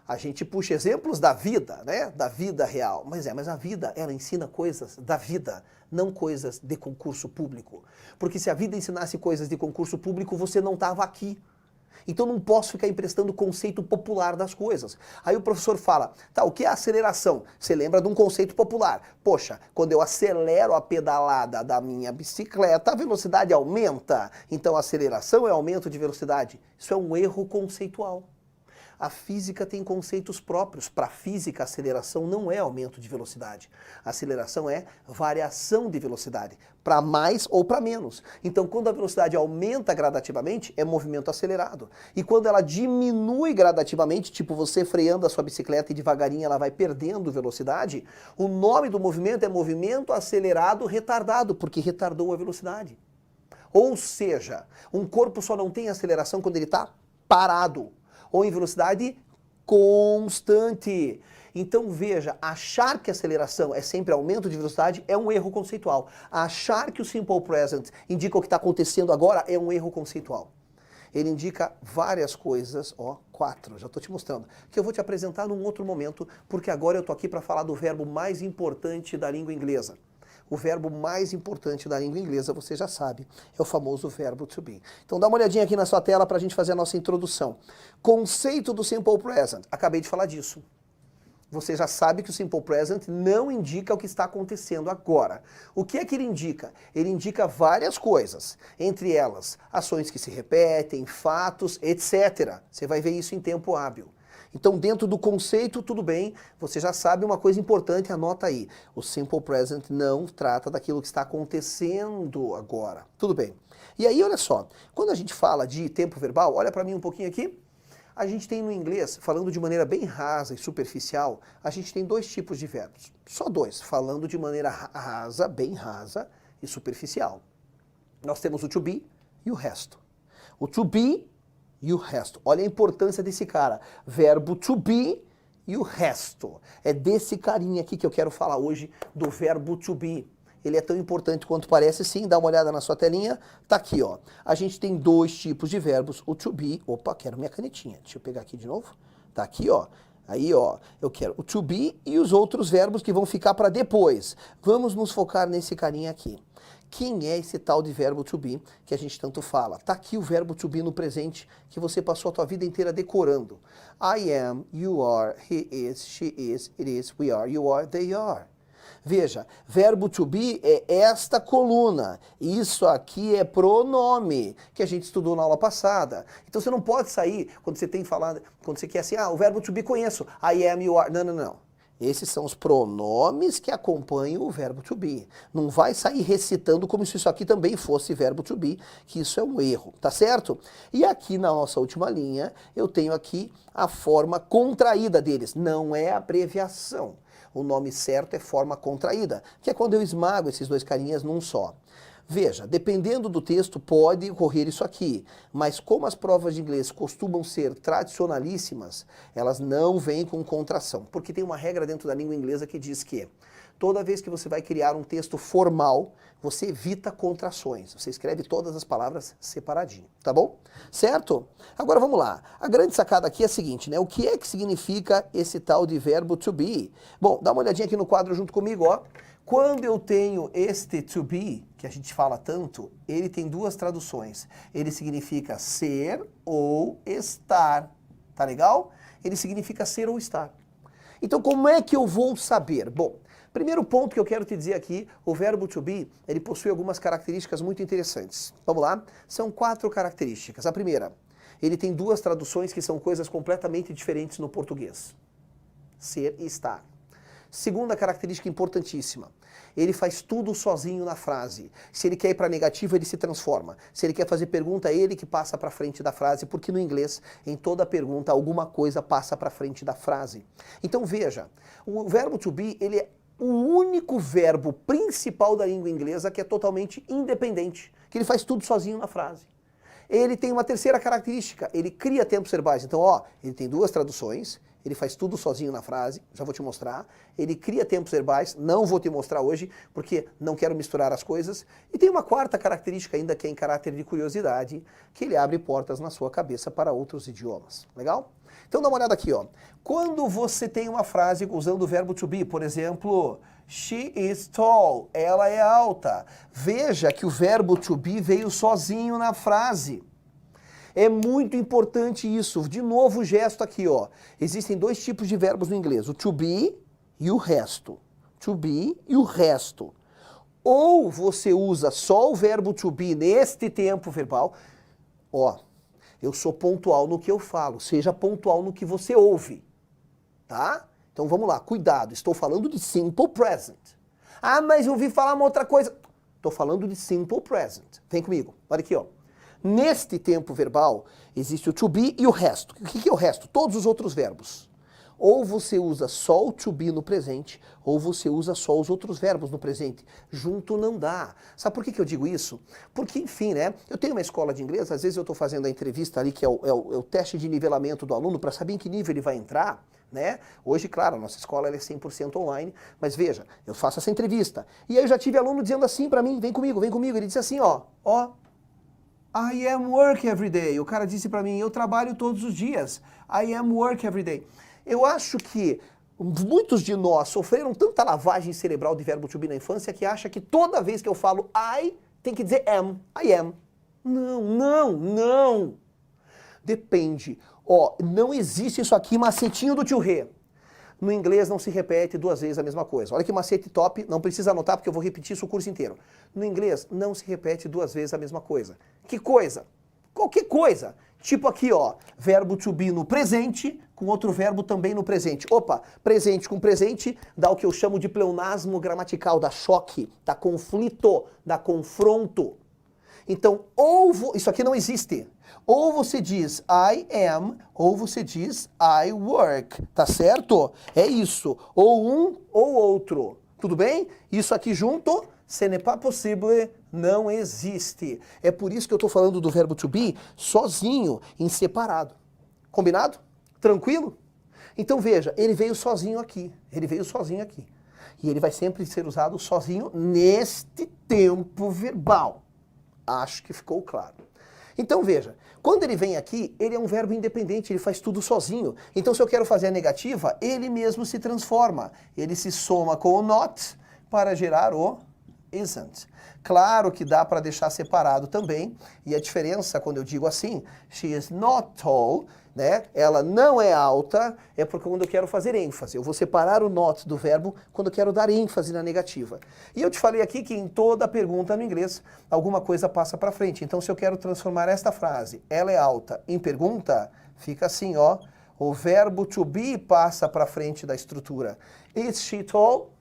A gente puxa exemplos da vida, né? Da vida real. Mas a vida, ela ensina coisas da vida, não coisas de concurso público. Porque se a vida ensinasse coisas de concurso público, você não estava aqui. Então não posso ficar emprestando o conceito popular das coisas. Aí o professor fala, tá, o que é aceleração? Você lembra de um conceito popular. Poxa, quando eu acelero a pedalada da minha bicicleta, a velocidade aumenta. Então a aceleração é aumento de velocidade. Isso é um erro conceitual. A física tem conceitos próprios. Para a física, a aceleração não é aumento de velocidade. A aceleração é variação de velocidade, para mais ou para menos. Então, quando a velocidade aumenta gradativamente, é movimento acelerado. E quando ela diminui gradativamente, tipo você freando a sua bicicleta e devagarinho ela vai perdendo velocidade, o nome do movimento é movimento acelerado retardado, porque retardou a velocidade. Ou seja, um corpo só não tem aceleração quando ele está parado, ou em velocidade constante. Então veja, achar que a aceleração é sempre aumento de velocidade é um erro conceitual. Achar que o Simple Present indica o que está acontecendo agora é um erro conceitual. Ele indica várias coisas, 4, já estou te mostrando, que eu vou te apresentar num outro momento, porque agora eu estou aqui para falar do verbo mais importante da língua inglesa. O verbo mais importante da língua inglesa, você já sabe, é o famoso verbo to be. Então dá uma olhadinha aqui na sua tela para a gente fazer a nossa introdução. Conceito do Simple Present. Acabei de falar disso. Você já sabe que o Simple Present não indica o que está acontecendo agora. O que é que ele indica? Ele indica várias coisas, entre elas ações que se repetem, fatos, etc. Você vai ver isso em tempo hábil. Então, dentro do conceito, tudo bem, você já sabe uma coisa importante, anota aí. O Simple Present não trata daquilo que está acontecendo agora. Tudo bem. E aí, olha só, quando a gente fala de tempo verbal, olha para mim um pouquinho aqui. A gente tem no inglês, falando de maneira bem rasa e superficial, a gente tem dois tipos de verbos. Só dois, falando de maneira rasa, bem rasa e superficial. Nós temos o to be e o resto. O to be e o resto. Olha a importância desse cara. Verbo to be e o resto. É desse carinha aqui que eu quero falar hoje, do verbo to be. Ele é tão importante quanto parece, sim. Dá uma olhada na sua telinha. Tá aqui, ó. A gente tem dois tipos de verbos. O to be. Opa, quero minha canetinha. Deixa eu pegar aqui de novo. Tá aqui, ó. Aí, ó, eu quero o to be e os outros verbos que vão ficar para depois. Vamos nos focar nesse carinha aqui. Quem é esse tal de verbo to be que a gente tanto fala? Tá aqui o verbo to be no presente que você passou a tua vida inteira decorando. I am, you are, he is, she is, it is, we are, you are, they are. Veja, verbo to be é esta coluna. Isso aqui é pronome, que a gente estudou na aula passada. Então você não pode sair, quando você tem falado, quando você quer assim, o verbo to be conheço, I am, you are. Não, não, não. Esses são os pronomes que acompanham o verbo to be. Não vai sair recitando como se isso aqui também fosse verbo to be, que isso é um erro, tá certo? E aqui na nossa última linha, eu tenho aqui a forma contraída deles, não é abreviação. O nome certo é forma contraída, que é quando eu esmago esses dois carinhas num só. Veja, dependendo do texto pode ocorrer isso aqui, mas como as provas de inglês costumam ser tradicionalíssimas, elas não vêm com contração, porque tem uma regra dentro da língua inglesa que diz que toda vez que você vai criar um texto formal, você evita contrações. Você escreve todas as palavras separadinho, tá bom? Certo? Agora vamos lá. A grande sacada aqui é a seguinte, né? O que é que significa esse tal de verbo to be? Bom, dá uma olhadinha aqui no quadro junto comigo, ó. Quando eu tenho este to be, que a gente fala tanto, ele tem duas traduções. Ele significa ser ou estar, tá legal? Ele significa ser ou estar. Então como é que eu vou saber? Bom, primeiro ponto que eu quero te dizer aqui, o verbo to be, ele possui algumas características muito interessantes. Vamos lá? São 4 características. A primeira, ele tem duas traduções que são coisas completamente diferentes no português. Ser e estar. Segunda característica importantíssima, ele faz tudo sozinho na frase. Se ele quer ir para negativo, ele se transforma. Se ele quer fazer pergunta, é ele que passa para frente da frase, porque no inglês, em toda pergunta, alguma coisa passa para frente da frase. Então veja, o verbo to be, ele é o único verbo principal da língua inglesa que é totalmente independente, que ele faz tudo sozinho na frase. Ele tem uma terceira característica, ele cria tempos verbais. Então, ó, ele tem duas traduções, ele faz tudo sozinho na frase, já vou te mostrar. Ele cria tempos verbais, não vou te mostrar hoje, porque não quero misturar as coisas. E tem uma quarta característica ainda, que é em caráter de curiosidade, que ele abre portas na sua cabeça para outros idiomas. Legal? Então dá uma olhada aqui, ó. Quando você tem uma frase usando o verbo to be, por exemplo, she is tall, ela é alta. Veja que o verbo to be veio sozinho na frase. É muito importante isso. De novo o gesto aqui, ó. Existem dois tipos de verbos no inglês, o to be e o resto. To be e o resto. Ou você usa só o verbo to be neste tempo verbal, ó, eu sou pontual no que eu falo, seja pontual no que você ouve, tá? Então vamos lá, cuidado, estou falando de simple present. Ah, mas eu ouvi falar uma outra coisa. Estou falando de simple present. Vem comigo, olha aqui, ó. Neste tempo verbal, existe o to be e o resto. O que é o resto? Todos os outros verbos. Ou você usa só o to be no presente, ou você usa só os outros verbos no presente. Junto não dá. Sabe por que eu digo isso? Porque, enfim, né? Eu tenho uma escola de inglês, às vezes eu estou fazendo a entrevista ali, que é o teste de nivelamento do aluno, para saber em que nível ele vai entrar, né? Hoje, claro, a nossa escola ela é 100% online, mas veja, eu faço essa entrevista. E aí eu já tive aluno dizendo assim para mim, vem comigo. Ele disse assim, ó, I am work every day. O cara disse para mim, eu trabalho todos os dias. I am work every day. Eu acho que muitos de nós sofreram tanta lavagem cerebral de verbo to be na infância que acha que toda vez que eu falo I, tem que dizer am, I am. Não. Depende. Ó, não existe isso aqui, macetinho do tio Rê. No inglês não se repete duas vezes a mesma coisa. Olha que macete top, não precisa anotar porque eu vou repetir isso o curso inteiro. No inglês não se repete duas vezes a mesma coisa. Que coisa? Qualquer coisa. Tipo aqui, ó, verbo to be no presente, com outro verbo também no presente. Opa, presente com presente dá o que eu chamo de pleonasmo gramatical, dá choque, dá conflito, dá confronto. Então, isso aqui não existe. Ou você diz I am, ou você diz I work, tá certo? É isso. Ou um ou outro. Tudo bem? Isso aqui junto, ce n'est pas possible, não existe. É por isso que eu estou falando do verbo to be sozinho, em separado. Combinado? Tranquilo? Então veja, ele veio sozinho aqui. E ele vai sempre ser usado sozinho neste tempo verbal. Acho que ficou claro. Então veja, quando ele vem aqui, ele é um verbo independente, ele faz tudo sozinho. Então se eu quero fazer a negativa, ele mesmo se transforma. Ele se soma com o not para gerar o isn't. Claro que dá para deixar separado também, e a diferença quando eu digo assim, she is not tall, né? Ela não é alta, é porque quando eu quero fazer ênfase. Eu vou separar o not do verbo quando eu quero dar ênfase na negativa. E eu te falei aqui que em toda pergunta no inglês, alguma coisa passa para frente. Então, se eu quero transformar esta frase, ela é alta, em pergunta, fica assim, ó. O verbo to be passa para frente da estrutura. Is she tall?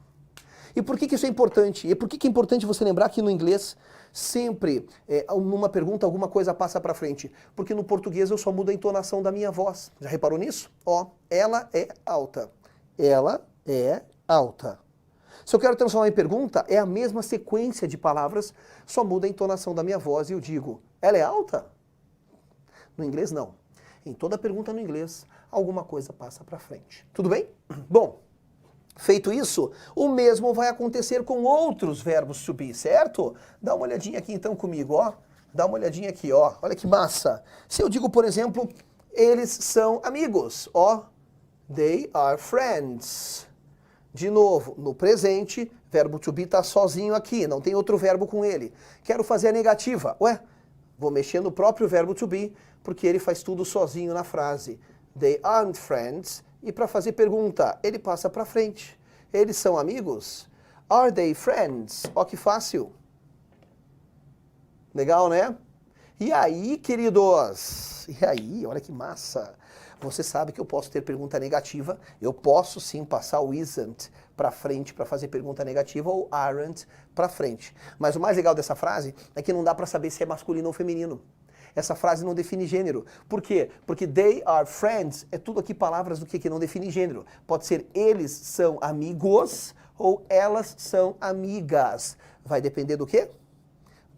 E por que isso é importante? E por que é importante você lembrar que no inglês sempre, numa pergunta, alguma coisa passa para frente? Porque no português eu só mudo a entonação da minha voz. Já reparou nisso? Ó, ela é alta. Ela é alta. Se eu quero transformar em pergunta, é a mesma sequência de palavras, só muda a entonação da minha voz e eu digo, ela é alta? No inglês, não. Em toda pergunta no inglês, alguma coisa passa para frente. Tudo bem? Bom, feito isso, o mesmo vai acontecer com outros verbos to be, certo? Dá uma olhadinha aqui então comigo, ó. Dá uma olhadinha aqui, ó. Olha que massa. Se eu digo, por exemplo, eles são amigos, ó. They are friends. De novo, no presente, verbo to be está sozinho aqui, não tem outro verbo com ele. Quero fazer a negativa. Ué, vou mexer no próprio verbo to be, porque ele faz tudo sozinho na frase. They aren't friends. E para fazer pergunta, ele passa para frente. Eles são amigos? Are they friends? Ó que fácil. Legal, né? E aí, queridos? E aí, olha que massa. Você sabe que eu posso ter pergunta negativa, eu posso sim passar o isn't para frente para fazer pergunta negativa ou aren't para frente. Mas o mais legal dessa frase é que não dá para saber se é masculino ou feminino. Essa frase não define gênero. Por quê? Porque they are friends é tudo aqui palavras do que não define gênero. Pode ser eles são amigos ou elas são amigas. Vai depender do quê?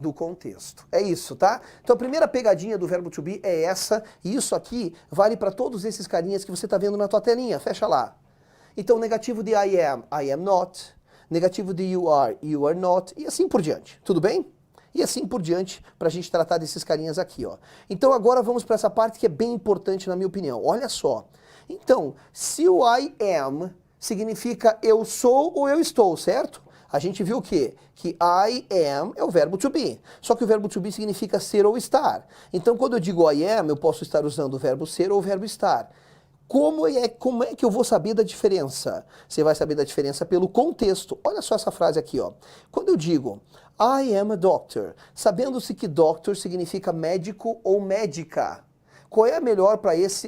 Do contexto. É isso, tá? Então a primeira pegadinha do verbo to be é essa, e isso aqui vale para todos esses carinhas que você está vendo na tua telinha. Fecha lá. Então negativo de I am not. Negativo de you are not. E assim por diante. Tudo bem? E assim por diante, para a gente tratar desses carinhas aqui, ó. Então agora vamos para essa parte que é bem importante na minha opinião. Olha só. Então, se o I am significa eu sou ou eu estou, certo? A gente viu o quê? Que I am é o verbo to be. Só que o verbo to be significa ser ou estar. Então quando eu digo I am, eu posso estar usando o verbo ser ou o verbo estar. Como é que eu vou saber da diferença? Você vai saber da diferença pelo contexto. Olha só essa frase aqui, ó. Quando eu digo I am a doctor, sabendo-se que doctor significa médico ou médica. Qual é a melhor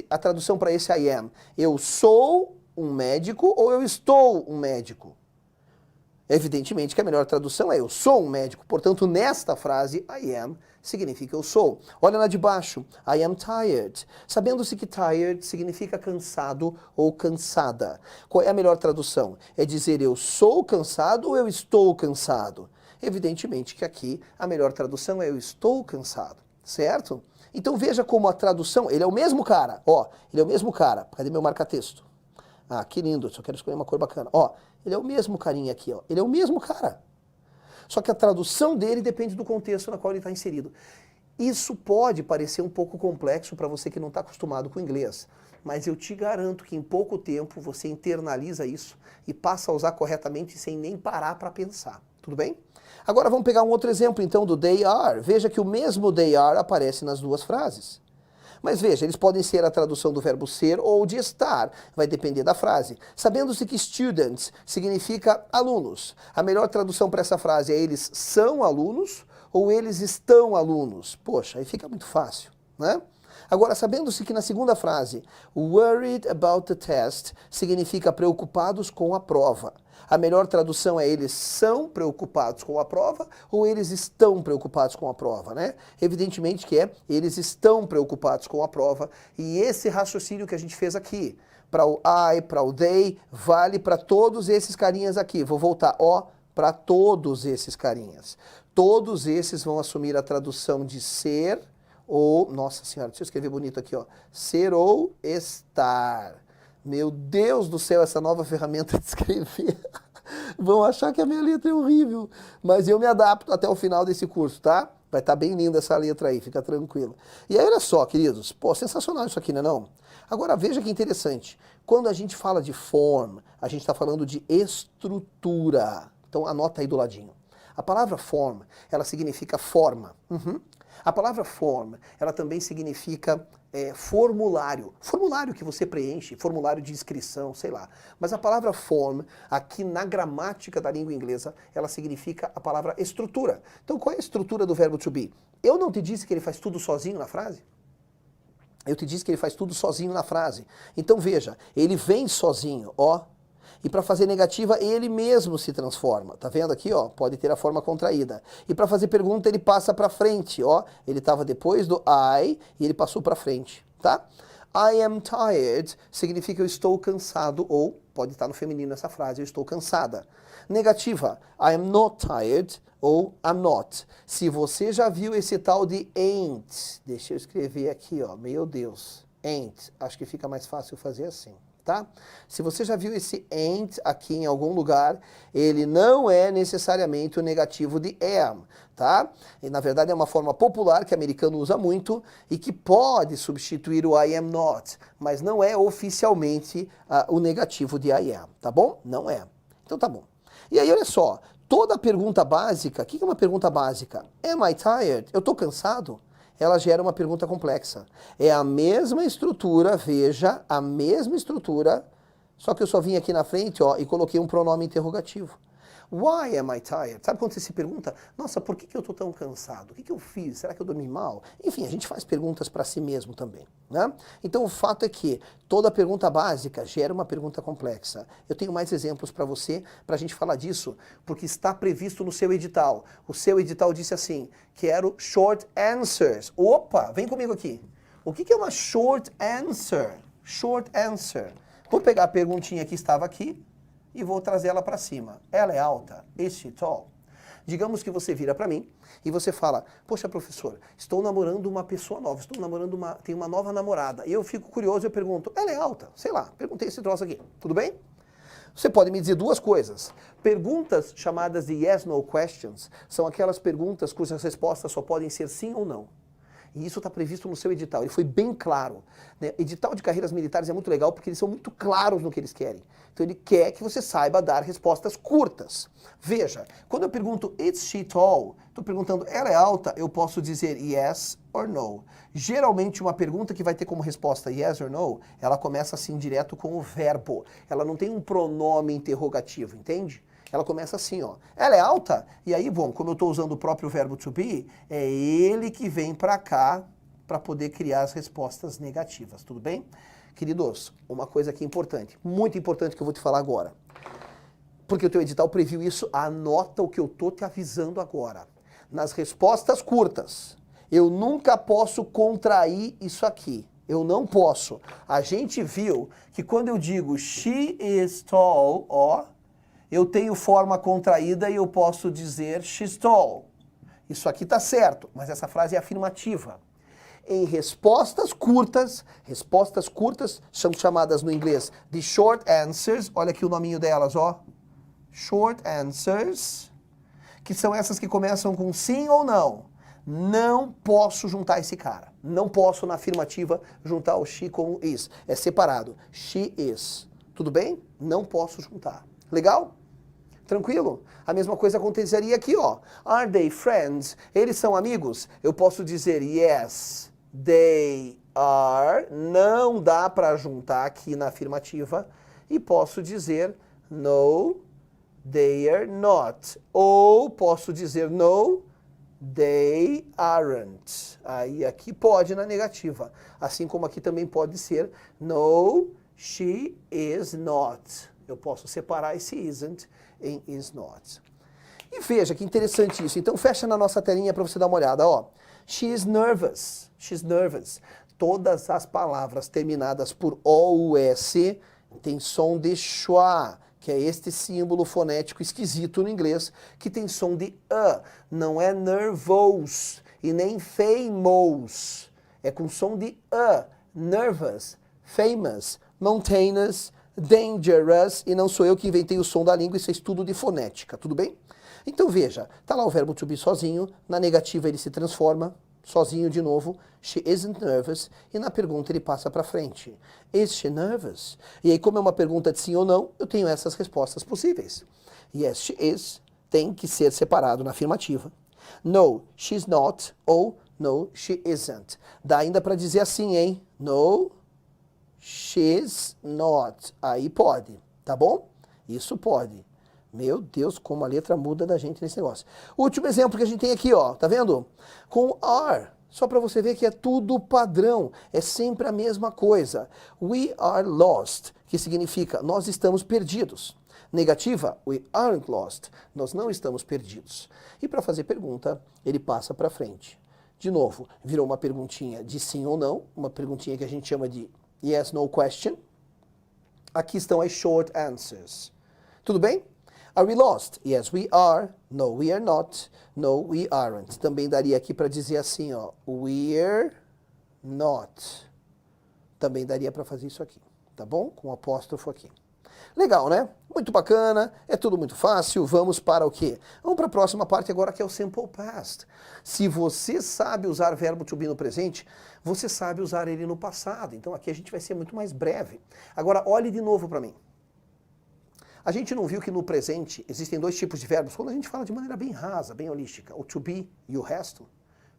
a tradução para esse I am? Eu sou um médico ou eu estou um médico? Evidentemente que a melhor tradução é eu sou um médico. Portanto, nesta frase, I am significa eu sou. Olha lá de baixo, I am tired. Sabendo-se que tired significa cansado ou cansada. Qual é a melhor tradução? É dizer eu sou cansado ou eu estou cansado? Evidentemente que aqui a melhor tradução é eu estou cansado, certo? Então veja como a tradução, ele é o mesmo cara, ó, ele é o mesmo cara. Cadê meu marca-texto? Ah, que lindo, só quero escolher uma cor bacana. Ó, ele é o mesmo carinha aqui, ó. Ele é o mesmo cara. Só que a tradução dele depende do contexto na qual ele está inserido. Isso pode parecer um pouco complexo para você que não está acostumado com inglês, mas eu te garanto que em pouco tempo você internaliza isso e passa a usar corretamente sem nem parar para pensar. Tudo bem? Agora vamos pegar um outro exemplo então do they are. Veja que o mesmo they are aparece nas duas frases. Mas veja, eles podem ser a tradução do verbo ser ou de estar, vai depender da frase. Sabendo-se que students significa alunos, a melhor tradução para essa frase é eles são alunos ou eles estão alunos. Poxa, aí fica muito fácil, né? Agora, sabendo-se que na segunda frase, worried about the test significa preocupados com a prova. A melhor tradução é eles são preocupados com a prova ou eles estão preocupados com a prova, né? Evidentemente que eles estão preocupados com a prova. E esse raciocínio que a gente fez aqui, para o I, para o they, vale para todos esses carinhas aqui. Vou voltar, ó, para todos esses carinhas. Todos esses vão assumir a tradução de ser ou, nossa senhora, deixa eu escrever bonito aqui, ó, ser ou estar. Meu Deus do céu, essa nova ferramenta de escrever. Vão achar que a minha letra é horrível, mas eu me adapto até o final desse curso, tá? Vai estar bem linda essa letra aí, fica tranquilo. E aí, olha só, queridos, pô, sensacional isso aqui, não é não? Agora, veja que interessante. Quando a gente fala de form, a gente está falando de estrutura. Então, anota aí do ladinho. A palavra form, ela significa forma. A palavra form, ela também significa formulário. Formulário que você preenche, formulário de inscrição, sei lá. Mas a palavra form, aqui na gramática da língua inglesa, ela significa a palavra estrutura. Então, qual é a estrutura do verbo to be? Eu não te disse que ele faz tudo sozinho na frase? Eu te disse que ele faz tudo sozinho na frase. Então, veja, ele vem sozinho, ó. E para fazer negativa, ele mesmo se transforma. Tá vendo aqui, ó? Pode ter a forma contraída. E para fazer pergunta, ele passa para frente, ó. Ele estava depois do I e ele passou para frente, tá? I am tired significa eu estou cansado, ou pode estar no feminino essa frase, eu estou cansada. Negativa, I am not tired, ou I'm not. Se você já viu esse tal de ain't, deixa eu escrever aqui, ó. Meu Deus, ain't. Acho que fica mais fácil fazer assim. Tá? Se você já viu esse ain't aqui em algum lugar, ele não é necessariamente o negativo de am, tá? E, na verdade é uma forma popular que o americano usa muito e que pode substituir o I am not, mas não é oficialmente o negativo de I am, tá bom? Não é. Então tá bom. E aí olha só, toda pergunta básica, o que é uma pergunta básica? Am I tired? Eu tô cansado? Ela gera uma pergunta complexa. É a mesma estrutura, veja, a mesma estrutura, só que eu só vim aqui na frente, ó, e coloquei um pronome interrogativo. Why am I tired? Sabe quando você se pergunta, nossa, por que eu estou tão cansado? O que eu fiz? Será que eu dormi mal? Enfim, a gente faz perguntas para si mesmo também, né? Então o fato é que toda pergunta básica gera uma pergunta complexa. Eu tenho mais exemplos para você, para a gente falar disso, porque está previsto no seu edital. O seu edital disse assim, quero short answers. Opa, vem comigo aqui. O que é uma short answer? Short answer. Vou pegar a perguntinha que estava aqui, e vou trazer ela para cima. Ela é alta? Is she tall? Digamos que você vira para mim e você fala, poxa professor, estou namorando uma pessoa nova, tenho uma nova namorada. E eu fico curioso e eu pergunto, ela é alta? Sei lá, perguntei esse troço aqui, tudo bem? Você pode me dizer duas coisas. Perguntas chamadas de yes, no questions são aquelas perguntas cujas respostas só podem ser sim ou não. E isso está previsto no seu edital, ele foi bem claro. Né? Edital de carreiras militares é muito legal porque eles são muito claros no que eles querem. Então ele quer que você saiba dar respostas curtas. Veja, quando eu pergunto, is she tall? Estou perguntando, ela é alta? Eu posso dizer yes or no. Geralmente uma pergunta que vai ter como resposta yes or no, ela começa assim direto com o verbo. Ela não tem um pronome interrogativo, entende? Ela começa assim, ó. Ela é alta? E aí, bom, como eu estou usando o próprio verbo to be, é ele que vem para cá para poder criar as respostas negativas, tudo bem? Queridos, uma coisa aqui importante, muito importante que eu vou te falar agora. Porque o teu edital previu isso, anota o que eu estou te avisando agora. Nas respostas curtas, eu nunca posso contrair isso aqui. Eu não posso. A gente viu que quando eu digo she is tall, ó, eu tenho forma contraída e eu posso dizer she's tall. Isso aqui está certo, mas essa frase é afirmativa. Em respostas curtas são chamadas no inglês de short answers. Olha aqui o nominho delas, ó. Short answers, que são essas que começam com sim ou não. Não posso juntar esse cara. Não posso, na afirmativa, juntar o she com o is. É separado. She is. Tudo bem? Não posso juntar. Legal? Tranquilo? A mesma coisa aconteceria aqui, ó. Are they friends? Eles são amigos? Eu posso dizer yes, they are. Não dá para juntar aqui na afirmativa. E posso dizer no, they are not. Ou posso dizer no, they aren't. Aí aqui pode na negativa. Assim como aqui também pode ser no, she is not. Eu posso separar esse isn't em is not. E veja que interessante isso. Então fecha na nossa telinha para você dar uma olhada, ó. She is nervous. She's nervous. Todas as palavras terminadas por O-U-S tem som de schwa, que é este símbolo fonético esquisito no inglês, que tem som de a. Não é nervous e nem famous. É com som de a. Nervous, famous, mountainous, dangerous, e não sou eu que inventei o som da língua, isso é estudo de fonética, tudo bem? Então veja, tá lá o verbo to be sozinho, na negativa ele se transforma, sozinho de novo, she isn't nervous, e na pergunta ele passa para frente. Is she nervous? E aí como é uma pergunta de sim ou não, eu tenho essas respostas possíveis. Yes, she is. tem que ser separado na afirmativa. No, she's not, ou no, she isn't. Dá ainda para dizer assim, hein? No, she's not. Aí pode, tá bom? Isso pode. Meu Deus, como a letra muda da gente nesse negócio. O último exemplo que a gente tem aqui, ó, tá vendo? Com are. Só para você ver que é tudo padrão, é sempre a mesma coisa. We are lost, que significa nós estamos perdidos. Negativa, we aren't lost, nós não estamos perdidos. E para fazer pergunta, ele passa para frente. De novo, virou uma perguntinha de sim ou não, uma perguntinha que a gente chama de yes, no question. Aqui estão as short answers. Tudo bem? Are we lost? Yes, we are. No, we are not. No, we aren't. Também daria aqui para dizer assim, ó, we're not. Também daria para fazer isso aqui, tá bom? Com um apóstrofo aqui. Legal, né? Muito bacana, é tudo muito fácil. Vamos para o quê? Vamos para a próxima parte agora, que é o simple past. Se você sabe usar verbo to be no presente, você sabe usar ele no passado. Então aqui a gente vai ser muito mais breve. Agora, olhe de novo para mim. A gente não viu que no presente existem dois tipos de verbos quando a gente fala de maneira bem rasa, bem holística, o to be e o resto?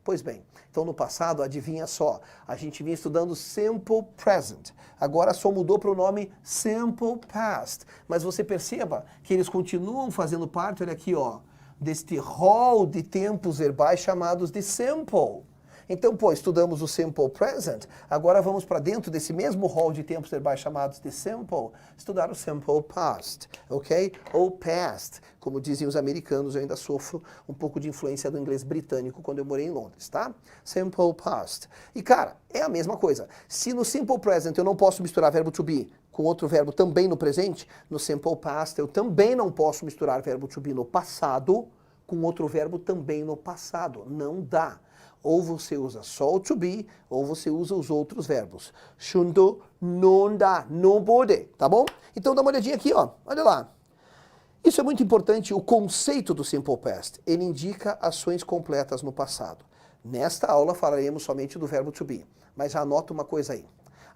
Pois bem, então no passado, adivinha só, a gente vinha estudando simple present, agora só mudou para o nome simple past, mas você perceba que eles continuam fazendo parte, olha aqui, ó, deste hall de tempos verbais chamados de simple. Então, pô, estudamos o simple present, agora vamos para dentro desse mesmo hall de tempos verbais chamados de simple, estudar o simple past, ok? Ou past, como dizem os americanos, eu ainda sofro um pouco de influência do inglês britânico quando eu morei em Londres, tá? Simple past. E, cara, é a mesma coisa. Se no simple present eu não posso misturar verbo to be com outro verbo também no presente, no simple past eu também não posso misturar verbo to be no passado com outro verbo também no passado. Não dá. Ou você usa só o to be, ou você usa os outros verbos. Shundo, não dá, não pode, tá bom? Então dá uma olhadinha aqui, ó. Olha lá. Isso é muito importante, o conceito do simple past. Ele indica ações completas no passado. Nesta aula falaremos somente do verbo to be. Mas já anota uma coisa aí.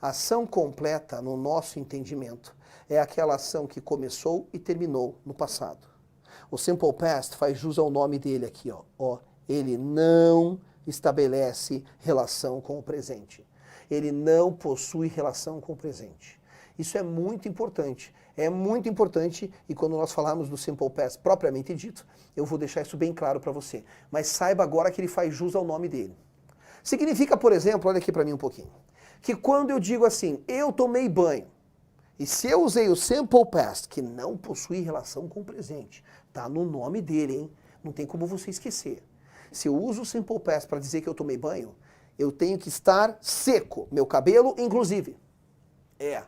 Ação completa, no nosso entendimento, é aquela ação que começou e terminou no passado. O simple past faz jus ao nome dele aqui, ó. Ele não estabelece relação com o presente. Ele não possui relação com o presente. Isso é muito importante. É muito importante e quando nós falarmos do simple past propriamente dito, eu vou deixar isso bem claro para você. Mas saiba agora que ele faz jus ao nome dele. Significa, por exemplo, olha aqui para mim um pouquinho, que quando eu digo assim, eu tomei banho, e se eu usei o simple past, que não possui relação com o presente, tá no nome dele, hein? Não tem como você esquecer. Se eu uso o simple past para dizer que eu tomei banho, eu tenho que estar seco, meu cabelo inclusive. É.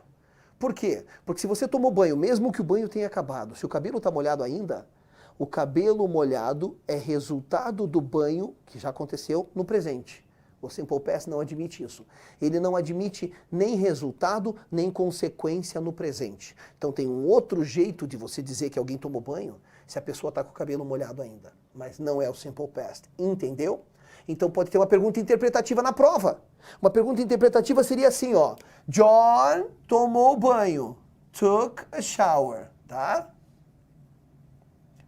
Por quê? Porque se você tomou banho, mesmo que o banho tenha acabado, se o cabelo está molhado ainda, o cabelo molhado é resultado do banho que já aconteceu no presente. O simple past não admite isso. Ele não admite nem resultado, nem consequência no presente. Então tem um outro jeito de você dizer que alguém tomou banho, se a pessoa está com o cabelo molhado ainda. Mas não é o simple past. Entendeu? Então pode ter uma pergunta interpretativa na prova. Uma pergunta interpretativa seria assim, ó. John tomou banho. Took a shower. Tá?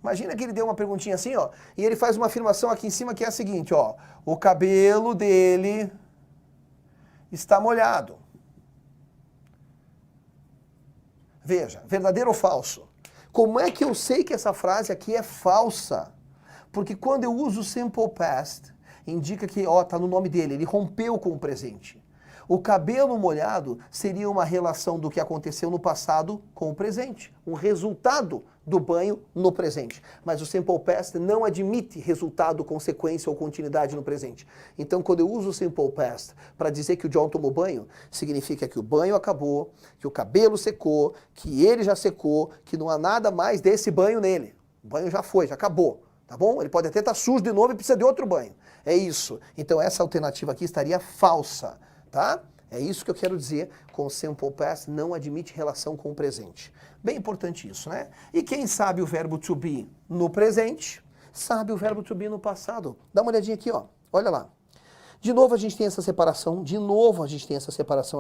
Imagina que ele deu uma perguntinha assim, ó. E ele faz uma afirmação aqui em cima que é a seguinte, ó. O cabelo dele está molhado. Veja, verdadeiro ou falso? Como é que eu sei que essa frase aqui é falsa? Porque quando eu uso o simple past, indica que, ó, tá no nome dele, ele rompeu com o presente. O cabelo molhado seria uma relação do que aconteceu no passado com o presente. Um resultado do banho no presente. Mas o simple past não admite resultado, consequência ou continuidade no presente. Então, quando eu uso o simple past para dizer que o John tomou banho, significa que o banho acabou, que o cabelo secou, que ele já secou, que não há nada mais desse banho nele. O banho já foi, já acabou. Tá bom? Ele pode até estar sujo de novo e precisa de outro banho. É isso. Então, essa alternativa aqui estaria falsa. Tá? É isso que eu quero dizer com o simple past, não admite relação com o presente. Bem importante isso, né? E quem sabe o verbo to be no presente, sabe o verbo to be no passado. Dá uma olhadinha aqui, ó. Olha lá. De novo a gente tem essa separação,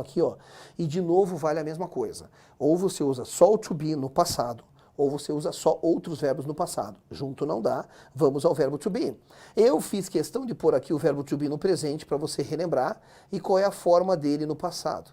aqui, ó. E de novo vale a mesma coisa. Ou você usa só o to be no passado, ou você usa só outros verbos no passado. Junto não dá, vamos ao verbo to be. Eu fiz questão de pôr aqui o verbo to be no presente para você relembrar e qual é a forma dele no passado.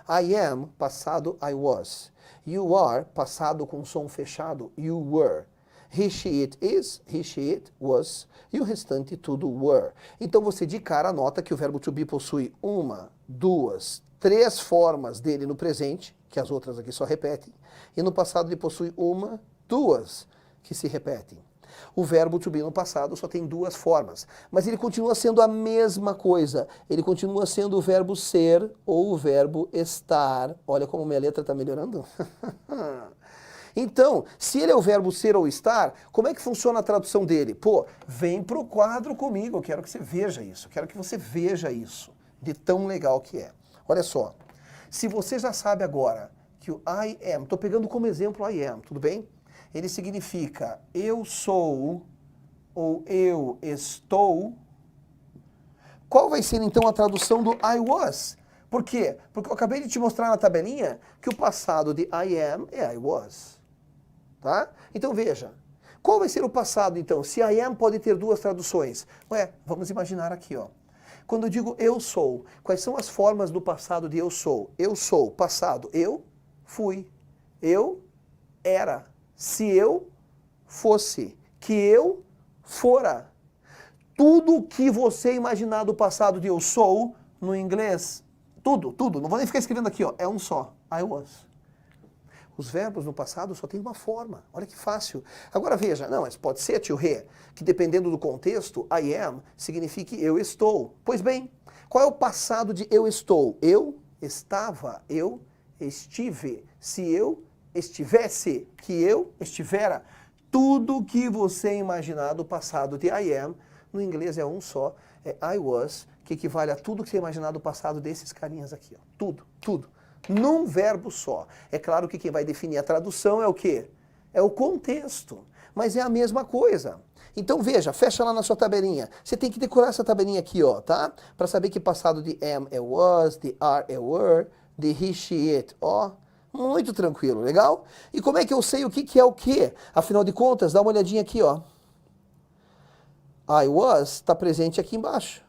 I am, passado I was. You are, passado com som fechado, you were. He, she, it is, he, she, it was. E o restante tudo were. Então você de cara nota que o verbo to be possui uma, duas, três formas dele no presente, que as outras aqui só repetem, e no passado ele possui uma, duas que se repetem. O verbo to be no passado só tem duas formas, mas ele continua sendo a mesma coisa. Ele continua sendo o verbo ser ou o verbo estar. Olha como minha letra está melhorando. Então, se ele é o verbo ser ou estar, como é que funciona a tradução dele? Pô, vem pro quadro comigo, eu quero que você veja isso, eu quero que você veja isso, de tão legal que é. Olha só, se você já sabe agora que o I am, estou pegando como exemplo I am, tudo bem? Ele significa eu sou ou eu estou. Qual vai ser então a tradução do I was? Por quê? Porque eu acabei de te mostrar na tabelinha que o passado de I am é I was. Tá? Então veja, qual vai ser o passado então? Se I am pode ter duas traduções. Ué, vamos imaginar aqui, ó. Quando eu digo eu sou, quais são as formas do passado de eu sou? Eu sou, passado, eu fui, eu era, se eu fosse, que eu fora. Tudo que você imaginar do passado de eu sou, no inglês, tudo, não vou nem ficar escrevendo aqui, ó, é um só, I was. Os verbos no passado só tem uma forma, olha que fácil. Agora veja, não, mas pode ser, tio Rê, que dependendo do contexto, I am signifique eu estou. Pois bem, qual é o passado de eu estou? Eu estava, eu estive, se eu estivesse, que eu estivera. Tudo que você imaginar do passado de I am, no inglês é um só, é I was, que equivale a tudo que você imaginar do passado desses carinhas aqui. Ó. Tudo. Num verbo só. É claro que quem vai definir a tradução é o quê? É o contexto. Mas é a mesma coisa. Então veja, fecha lá na sua tabelinha. Você tem que decorar essa tabelinha aqui, ó, tá? Para saber que passado de am é was, de are é were, de he, she, it, ó. Muito tranquilo, legal? E como é que eu sei o que é o quê? Afinal de contas, dá uma olhadinha aqui, ó. I was está presente aqui embaixo.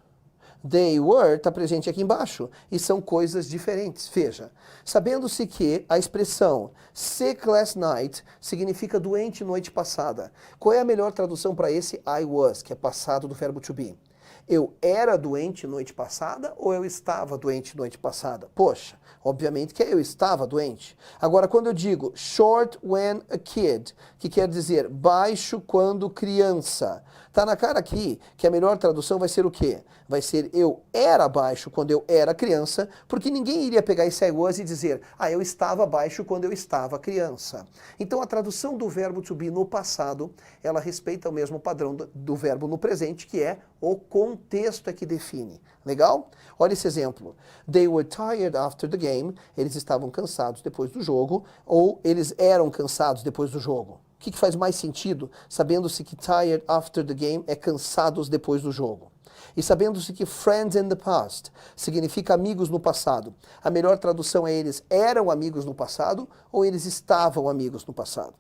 They were está presente aqui embaixo. E são coisas diferentes. Veja, sabendo-se que a expressão sick last night significa doente noite passada. Qual é a melhor tradução para esse I was, que é passado do verbo to be? Eu era doente noite passada ou eu estava doente noite passada? Poxa, obviamente que eu estava doente. Agora, quando eu digo short when a kid, que quer dizer baixo quando criança, tá na cara aqui que a melhor tradução vai ser o quê? Vai ser eu era baixo quando eu era criança, porque ninguém iria pegar esse I was e dizer, eu estava baixo quando eu estava criança. Então a tradução do verbo to be no passado, ela respeita o mesmo padrão do verbo no presente, que é o contexto é que define. Legal? Olha esse exemplo. They were tired after the game. Eles estavam cansados depois do jogo, ou eles eram cansados depois do jogo. O que faz mais sentido, sabendo-se que tired after the game é cansados depois do jogo? E sabendo-se que friends in the past significa amigos no passado, a melhor tradução é eles eram amigos no passado ou eles estavam amigos no passado?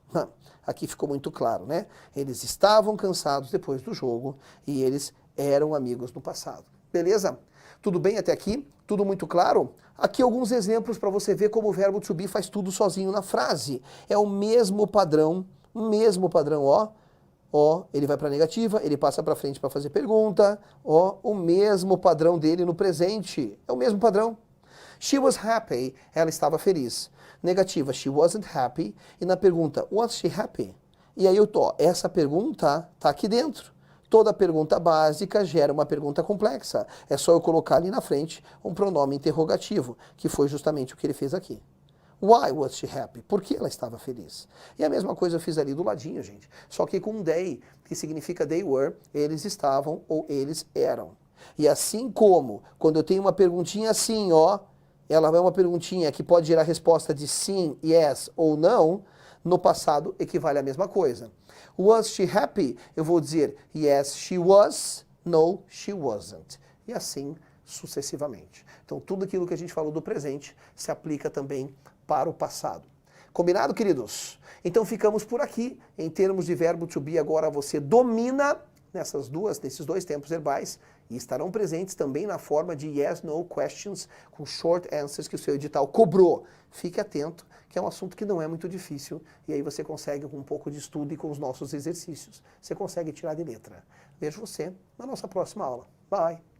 Aqui ficou muito claro, né? Eles estavam cansados depois do jogo e eles eram amigos no passado. Beleza? Tudo bem até aqui? Tudo muito claro? Aqui alguns exemplos para você ver como o verbo to be faz tudo sozinho na frase. É o mesmo padrão, ó. Ó, ele vai para a negativa, ele passa para frente para fazer pergunta. Ó, o mesmo padrão dele no presente. É o mesmo padrão. She was happy, ela estava feliz. Negativa, she wasn't happy. E na pergunta, was she happy? E aí essa pergunta tá aqui dentro. Toda pergunta básica gera uma pergunta complexa. É só eu colocar ali na frente um pronome interrogativo, que foi justamente o que ele fez aqui. Why was she happy? Por que ela estava feliz? E a mesma coisa eu fiz ali do ladinho, gente. Só que com they, que significa they were, eles estavam ou eles eram. E assim como, quando eu tenho uma perguntinha assim, ó, ela é uma perguntinha que pode gerar resposta de sim, yes ou não, no passado equivale à mesma coisa. Was she happy? Eu vou dizer yes, she was, no, she wasn't. E assim sucessivamente. Então tudo aquilo que a gente falou do presente se aplica também para o passado. Combinado, queridos? Então ficamos por aqui. Em termos de verbo to be, agora você domina nesses dois tempos verbais e estarão presentes também na forma de yes, no questions com short answers que o seu edital cobrou. Fique atento, que é um assunto que não é muito difícil e aí você consegue, com um pouco de estudo e com os nossos exercícios, você consegue tirar de letra. Vejo você na nossa próxima aula. Bye!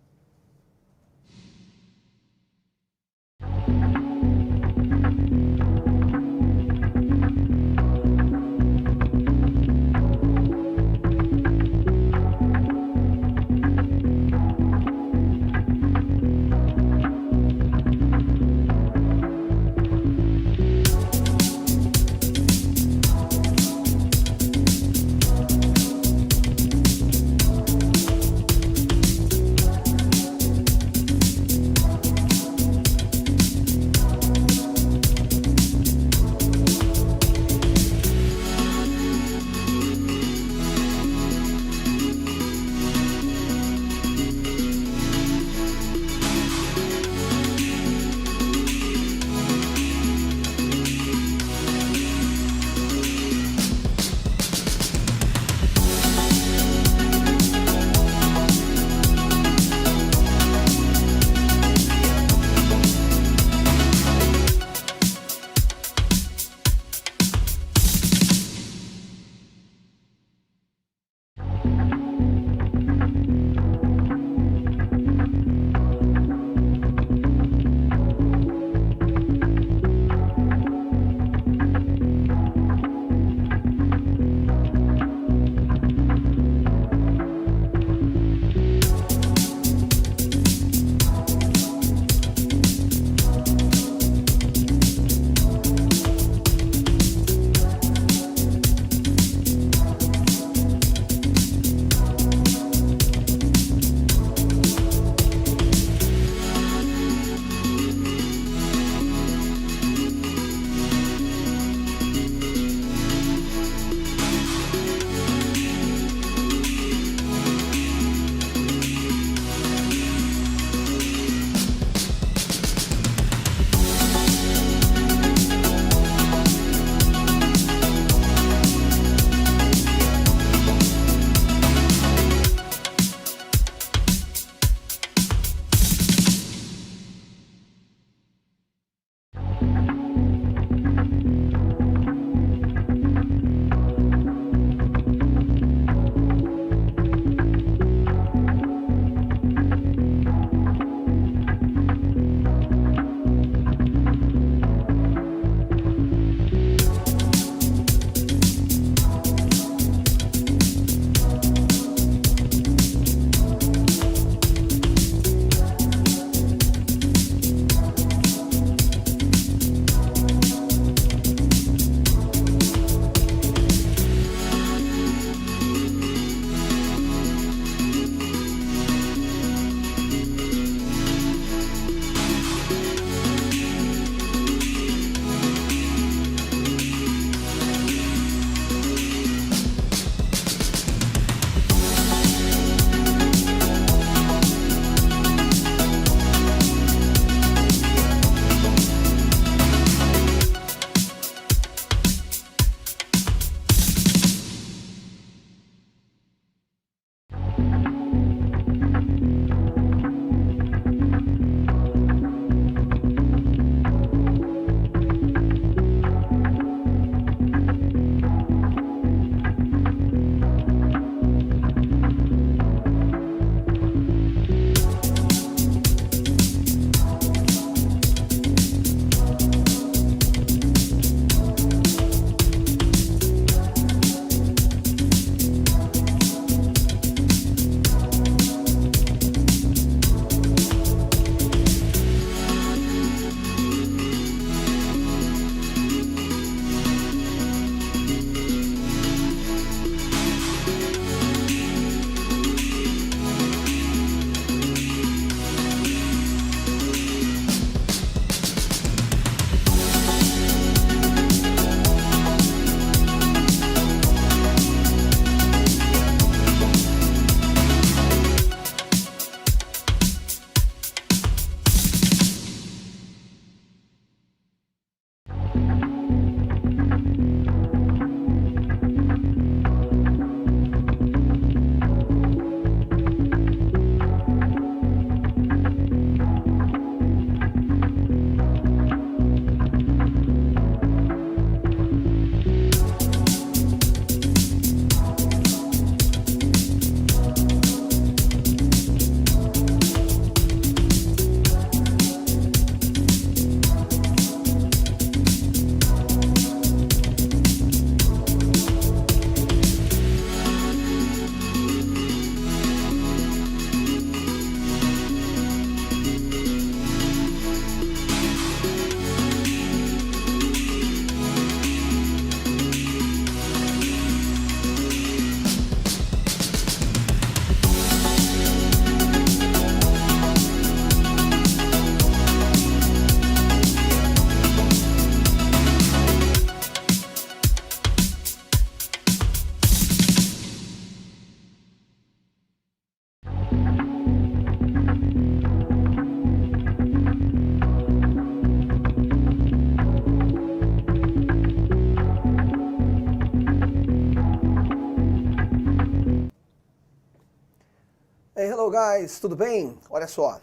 Hello guys, tudo bem? Olha só,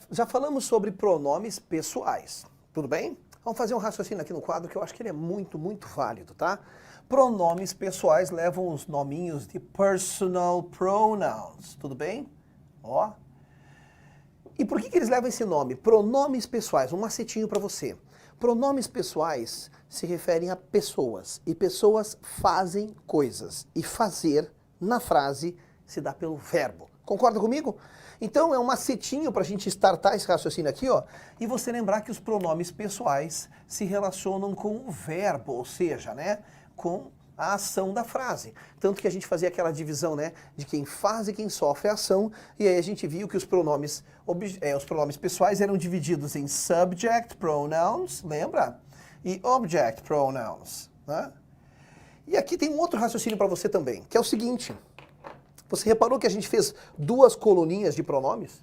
já falamos sobre pronomes pessoais, tudo bem? Vamos fazer um raciocínio aqui no quadro que eu acho que ele é muito válido, tá? Pronomes pessoais levam os nominhos de personal pronouns, tudo bem? Ó. E por que eles levam esse nome? Pronomes pessoais, um macetinho para você. Pronomes pessoais se referem a pessoas, e pessoas fazem coisas, e fazer na frase se dá pelo verbo. Concorda comigo? Então é um macetinho para a gente startar esse raciocínio aqui, ó, e você lembrar que os pronomes pessoais se relacionam com o verbo, ou seja, né, com a ação da frase. Tanto que a gente fazia aquela divisão, né, de quem faz e quem sofre a ação, e aí a gente viu que os pronomes pessoais eram divididos em subject pronouns, lembra? E object pronouns, né? E aqui tem um outro raciocínio para você também, que é o seguinte: você reparou que a gente fez duas coluninhas de pronomes?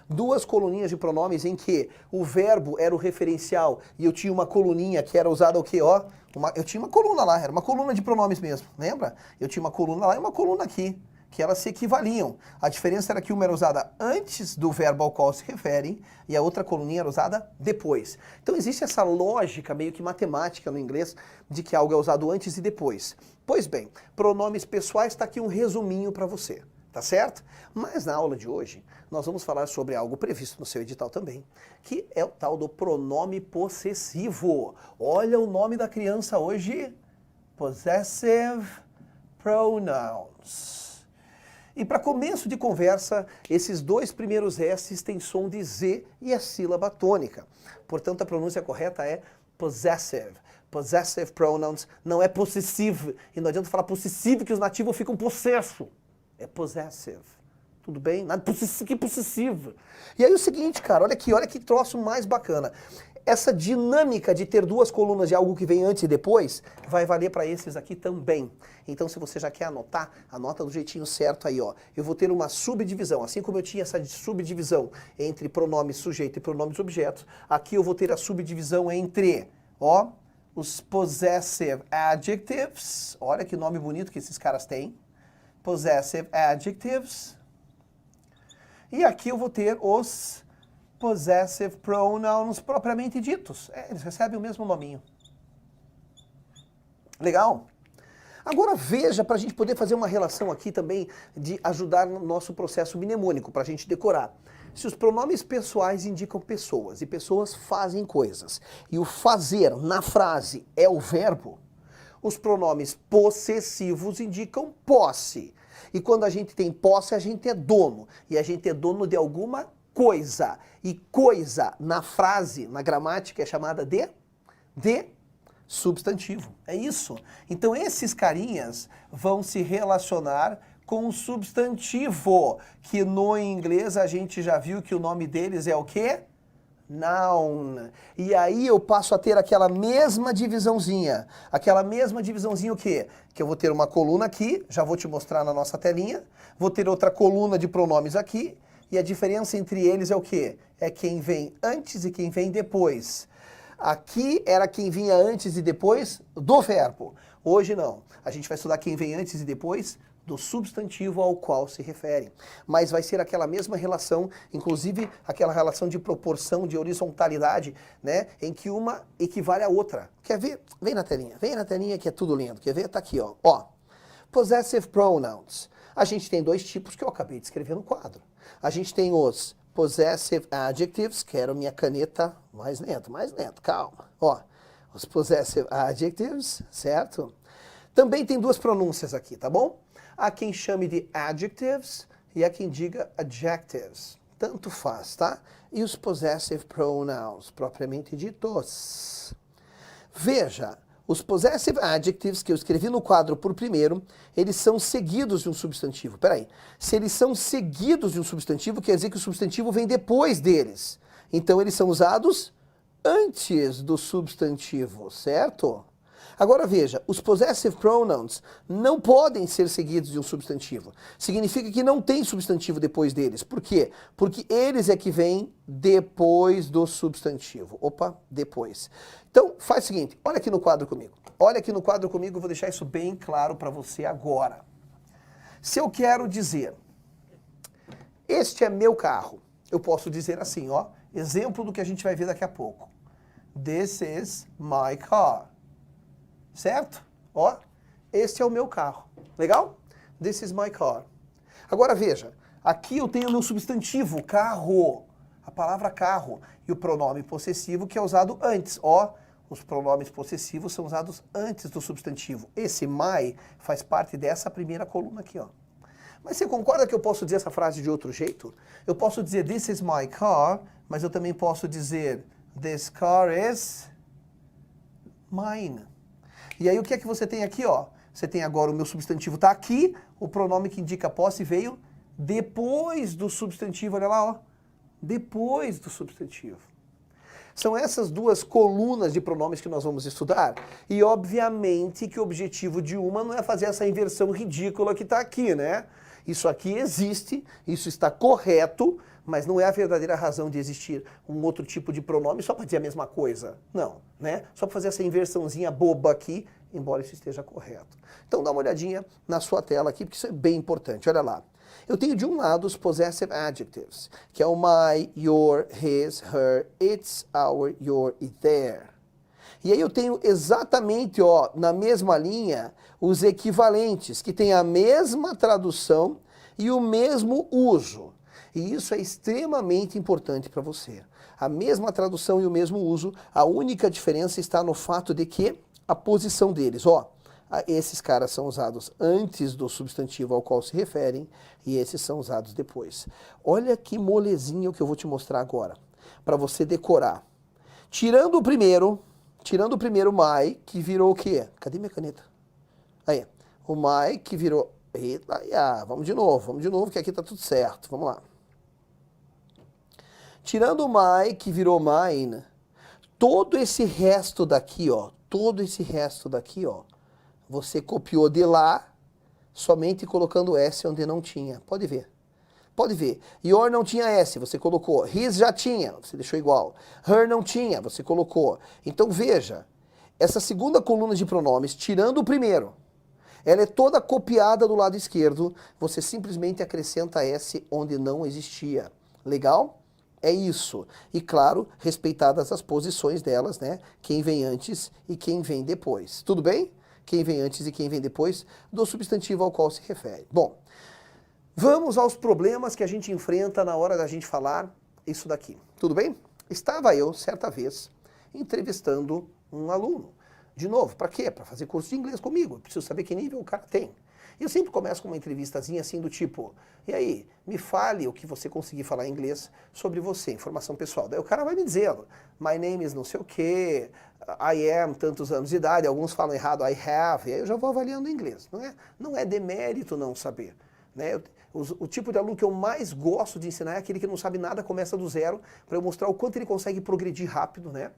Duas coluninhas de pronomes em que o verbo era o referencial e eu tinha uma coluninha que era usada o quê? Ó, eu tinha uma coluna lá, era uma coluna de pronomes mesmo, lembra? Eu tinha uma coluna lá e uma coluna aqui, que elas se equivaliam. A diferença era que uma era usada antes do verbo ao qual se referem e a outra coluninha era usada depois. Então existe essa lógica meio que matemática no inglês de que algo é usado antes e depois. Pois bem, pronomes pessoais está aqui um resuminho para você, tá certo? Mas na aula de hoje nós vamos falar sobre algo previsto no seu edital também, que é o tal do pronome possessivo. Olha o nome da criança hoje, possessive pronouns. E para começo de conversa, esses dois primeiros S têm som de Z e é sílaba tônica. Portanto, a pronúncia correta é possessive. Possessive pronouns não é possessive. E não adianta falar possessive que os nativos ficam possesso. É possessive. Tudo bem? Nada possessivo, que possessivo. E aí o seguinte, cara, olha que troço mais bacana. Essa dinâmica de ter duas colunas de algo que vem antes e depois vai valer para esses aqui também. Então, se você já quer anotar, anota do jeitinho certo aí, ó. Eu vou ter uma subdivisão, assim como eu tinha essa subdivisão entre pronomes sujeito e pronomes objetos, aqui eu vou ter a subdivisão entre, ó, os possessive adjectives. Olha que nome bonito que esses caras têm. Possessive adjectives. E aqui eu vou ter os possessive pronouns propriamente ditos. Eles recebem o mesmo nominho. Legal? Agora veja, para a gente poder fazer uma relação aqui também de ajudar no nosso processo mnemônico, para a gente decorar. Se os pronomes pessoais indicam pessoas e pessoas fazem coisas, e o fazer na frase é o verbo, os pronomes possessivos indicam posse. E quando a gente tem posse, a gente é dono. E a gente é dono de alguma coisa. E coisa na frase, na gramática, é chamada de substantivo. É isso. Então esses carinhas vão se relacionar com o substantivo, que no inglês a gente já viu que o nome deles é o quê? Noun. E aí eu passo a ter aquela mesma divisãozinha. Aquela mesma divisãozinha o quê? Que eu vou ter uma coluna aqui, já vou te mostrar na nossa telinha. Vou ter outra coluna de pronomes aqui. E a diferença entre eles é o quê? É quem vem antes e quem vem depois. Aqui era quem vinha antes e depois do verbo. Hoje não. A gente vai estudar quem vem antes e depois do substantivo ao qual se referem. Mas vai ser aquela mesma relação, inclusive aquela relação de proporção, de horizontalidade, né? Em que uma equivale à outra. Quer ver? Vem na telinha que é tudo lindo. Quer ver? Tá aqui, ó. Ó, possessive pronouns. A gente tem dois tipos que eu acabei de escrever no quadro. A gente tem os possessive adjectives, quero minha caneta mais lento, calma. Ó, os possessive adjectives, certo? Também tem duas pronúncias aqui, tá bom? Há quem chame de adjectives e há quem diga adjectives. Tanto faz, tá? E os possessive pronouns, propriamente ditos. Veja, os possessive adjectives que eu escrevi no quadro por primeiro, eles são seguidos de um substantivo. Peraí, se eles são seguidos de um substantivo, quer dizer que o substantivo vem depois deles. Então eles são usados antes do substantivo, certo? Agora veja, os possessive pronouns não podem ser seguidos de um substantivo. Significa que não tem substantivo depois deles. Por quê? Porque eles é que vêm depois do substantivo. Opa, depois. Então, faz o seguinte, olha aqui no quadro comigo. Olha aqui no quadro comigo, eu vou deixar isso bem claro para você agora. Se eu quero dizer Este é meu carro. Eu posso dizer assim, ó, exemplo do que a gente vai ver daqui a pouco. This is my car. Certo? Ó, este é o meu carro. Legal? This is my car. Agora veja, aqui eu tenho o meu substantivo, carro. A palavra carro. E o pronome possessivo que é usado antes. Ó, os pronomes possessivos são usados antes do substantivo. Esse my faz parte dessa primeira coluna aqui, ó. Mas você concorda que eu posso dizer essa frase de outro jeito? Eu posso dizer this is my car, mas eu também posso dizer this car is mine. E aí o que é que você tem aqui, ó? Você tem agora o meu substantivo tá aqui, o pronome que indica posse veio depois do substantivo, olha lá, ó. Depois do substantivo. São essas duas colunas de pronomes que nós vamos estudar. E obviamente que o objetivo de uma não é fazer essa inversão ridícula que está aqui, né? Isso aqui existe, isso está correto, mas não é a verdadeira razão de existir um outro tipo de pronome só para dizer a mesma coisa. Não, né? Só para fazer essa inversãozinha boba aqui, embora isso esteja correto. Então dá uma olhadinha na sua tela aqui, porque isso é bem importante. Olha lá. Eu tenho de um lado os possessive adjectives, que é o my, your, his, her, its, our, your e their. E aí eu tenho exatamente, ó, na mesma linha, os equivalentes, que têm a mesma tradução e o mesmo uso. E isso é extremamente importante para você. A mesma tradução e o mesmo uso, a única diferença está no fato de que a posição deles, ó, esses caras são usados antes do substantivo ao qual se referem e esses são usados depois. Olha que molezinho que eu vou te mostrar agora, para você decorar. Tirando o primeiro my, que virou o quê? Cadê minha caneta? Aí, o my que virou... Eita, vamos de novo, que aqui tá tudo certo. Vamos lá. Tirando o my, que virou mine, todo esse resto daqui, ó, você copiou de lá, somente colocando S onde não tinha. Pode ver. Your não tinha S, você colocou. His já tinha, você deixou igual. Her não tinha, você colocou. Então veja, essa segunda coluna de pronomes, tirando o primeiro, ela é toda copiada do lado esquerdo, você simplesmente acrescenta S onde não existia. Legal? É isso. E claro, respeitadas as posições delas, né? Quem vem antes e quem vem depois. Tudo bem? Quem vem antes e quem vem depois do substantivo ao qual se refere. Bom, vamos aos problemas que a gente enfrenta na hora da gente falar isso daqui. Tudo bem? Estava eu, certa vez, entrevistando um aluno. De novo, para quê? Para fazer curso de inglês comigo. Eu preciso saber que nível o cara tem. E eu sempre começo com uma entrevistazinha assim do tipo, e aí, me fale o que você conseguir falar em inglês sobre você, informação pessoal. Daí o cara vai me dizendo, my name is não sei o quê, I am tantos anos de idade, alguns falam errado, I have, e aí eu já vou avaliando o inglês. Não é demérito não saber. Né? O tipo de aluno que eu mais gosto de ensinar é aquele que não sabe nada, começa do zero, para eu mostrar o quanto ele consegue progredir rápido, né?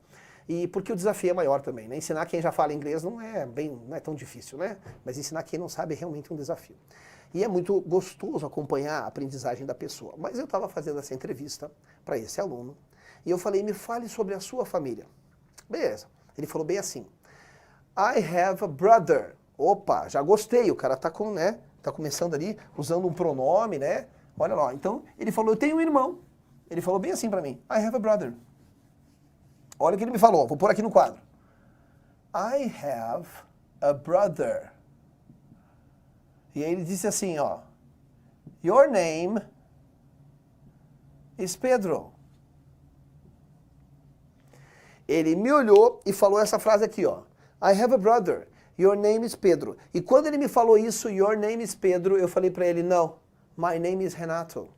E porque o desafio é maior também, né? Ensinar quem já fala inglês não é tão difícil, né? Mas ensinar quem não sabe é realmente um desafio. E é muito gostoso acompanhar a aprendizagem da pessoa. Mas eu estava fazendo essa entrevista para esse aluno e eu falei, me fale sobre a sua família. Beleza. Ele falou bem assim, I have a brother. Opa, já gostei, o cara tá com, né? Tá começando ali, usando um pronome, né? Olha lá, então ele falou, eu tenho um irmão. Ele falou bem assim para mim, I have a brother. Olha o que ele me falou, vou pôr aqui no quadro. I have a brother. E aí ele disse assim, ó. Your name is Pedro. Ele me olhou e falou essa frase aqui, ó. I have a brother. Your name is Pedro. E quando ele me falou isso, your name is Pedro, eu falei para ele, não. My name is Renato.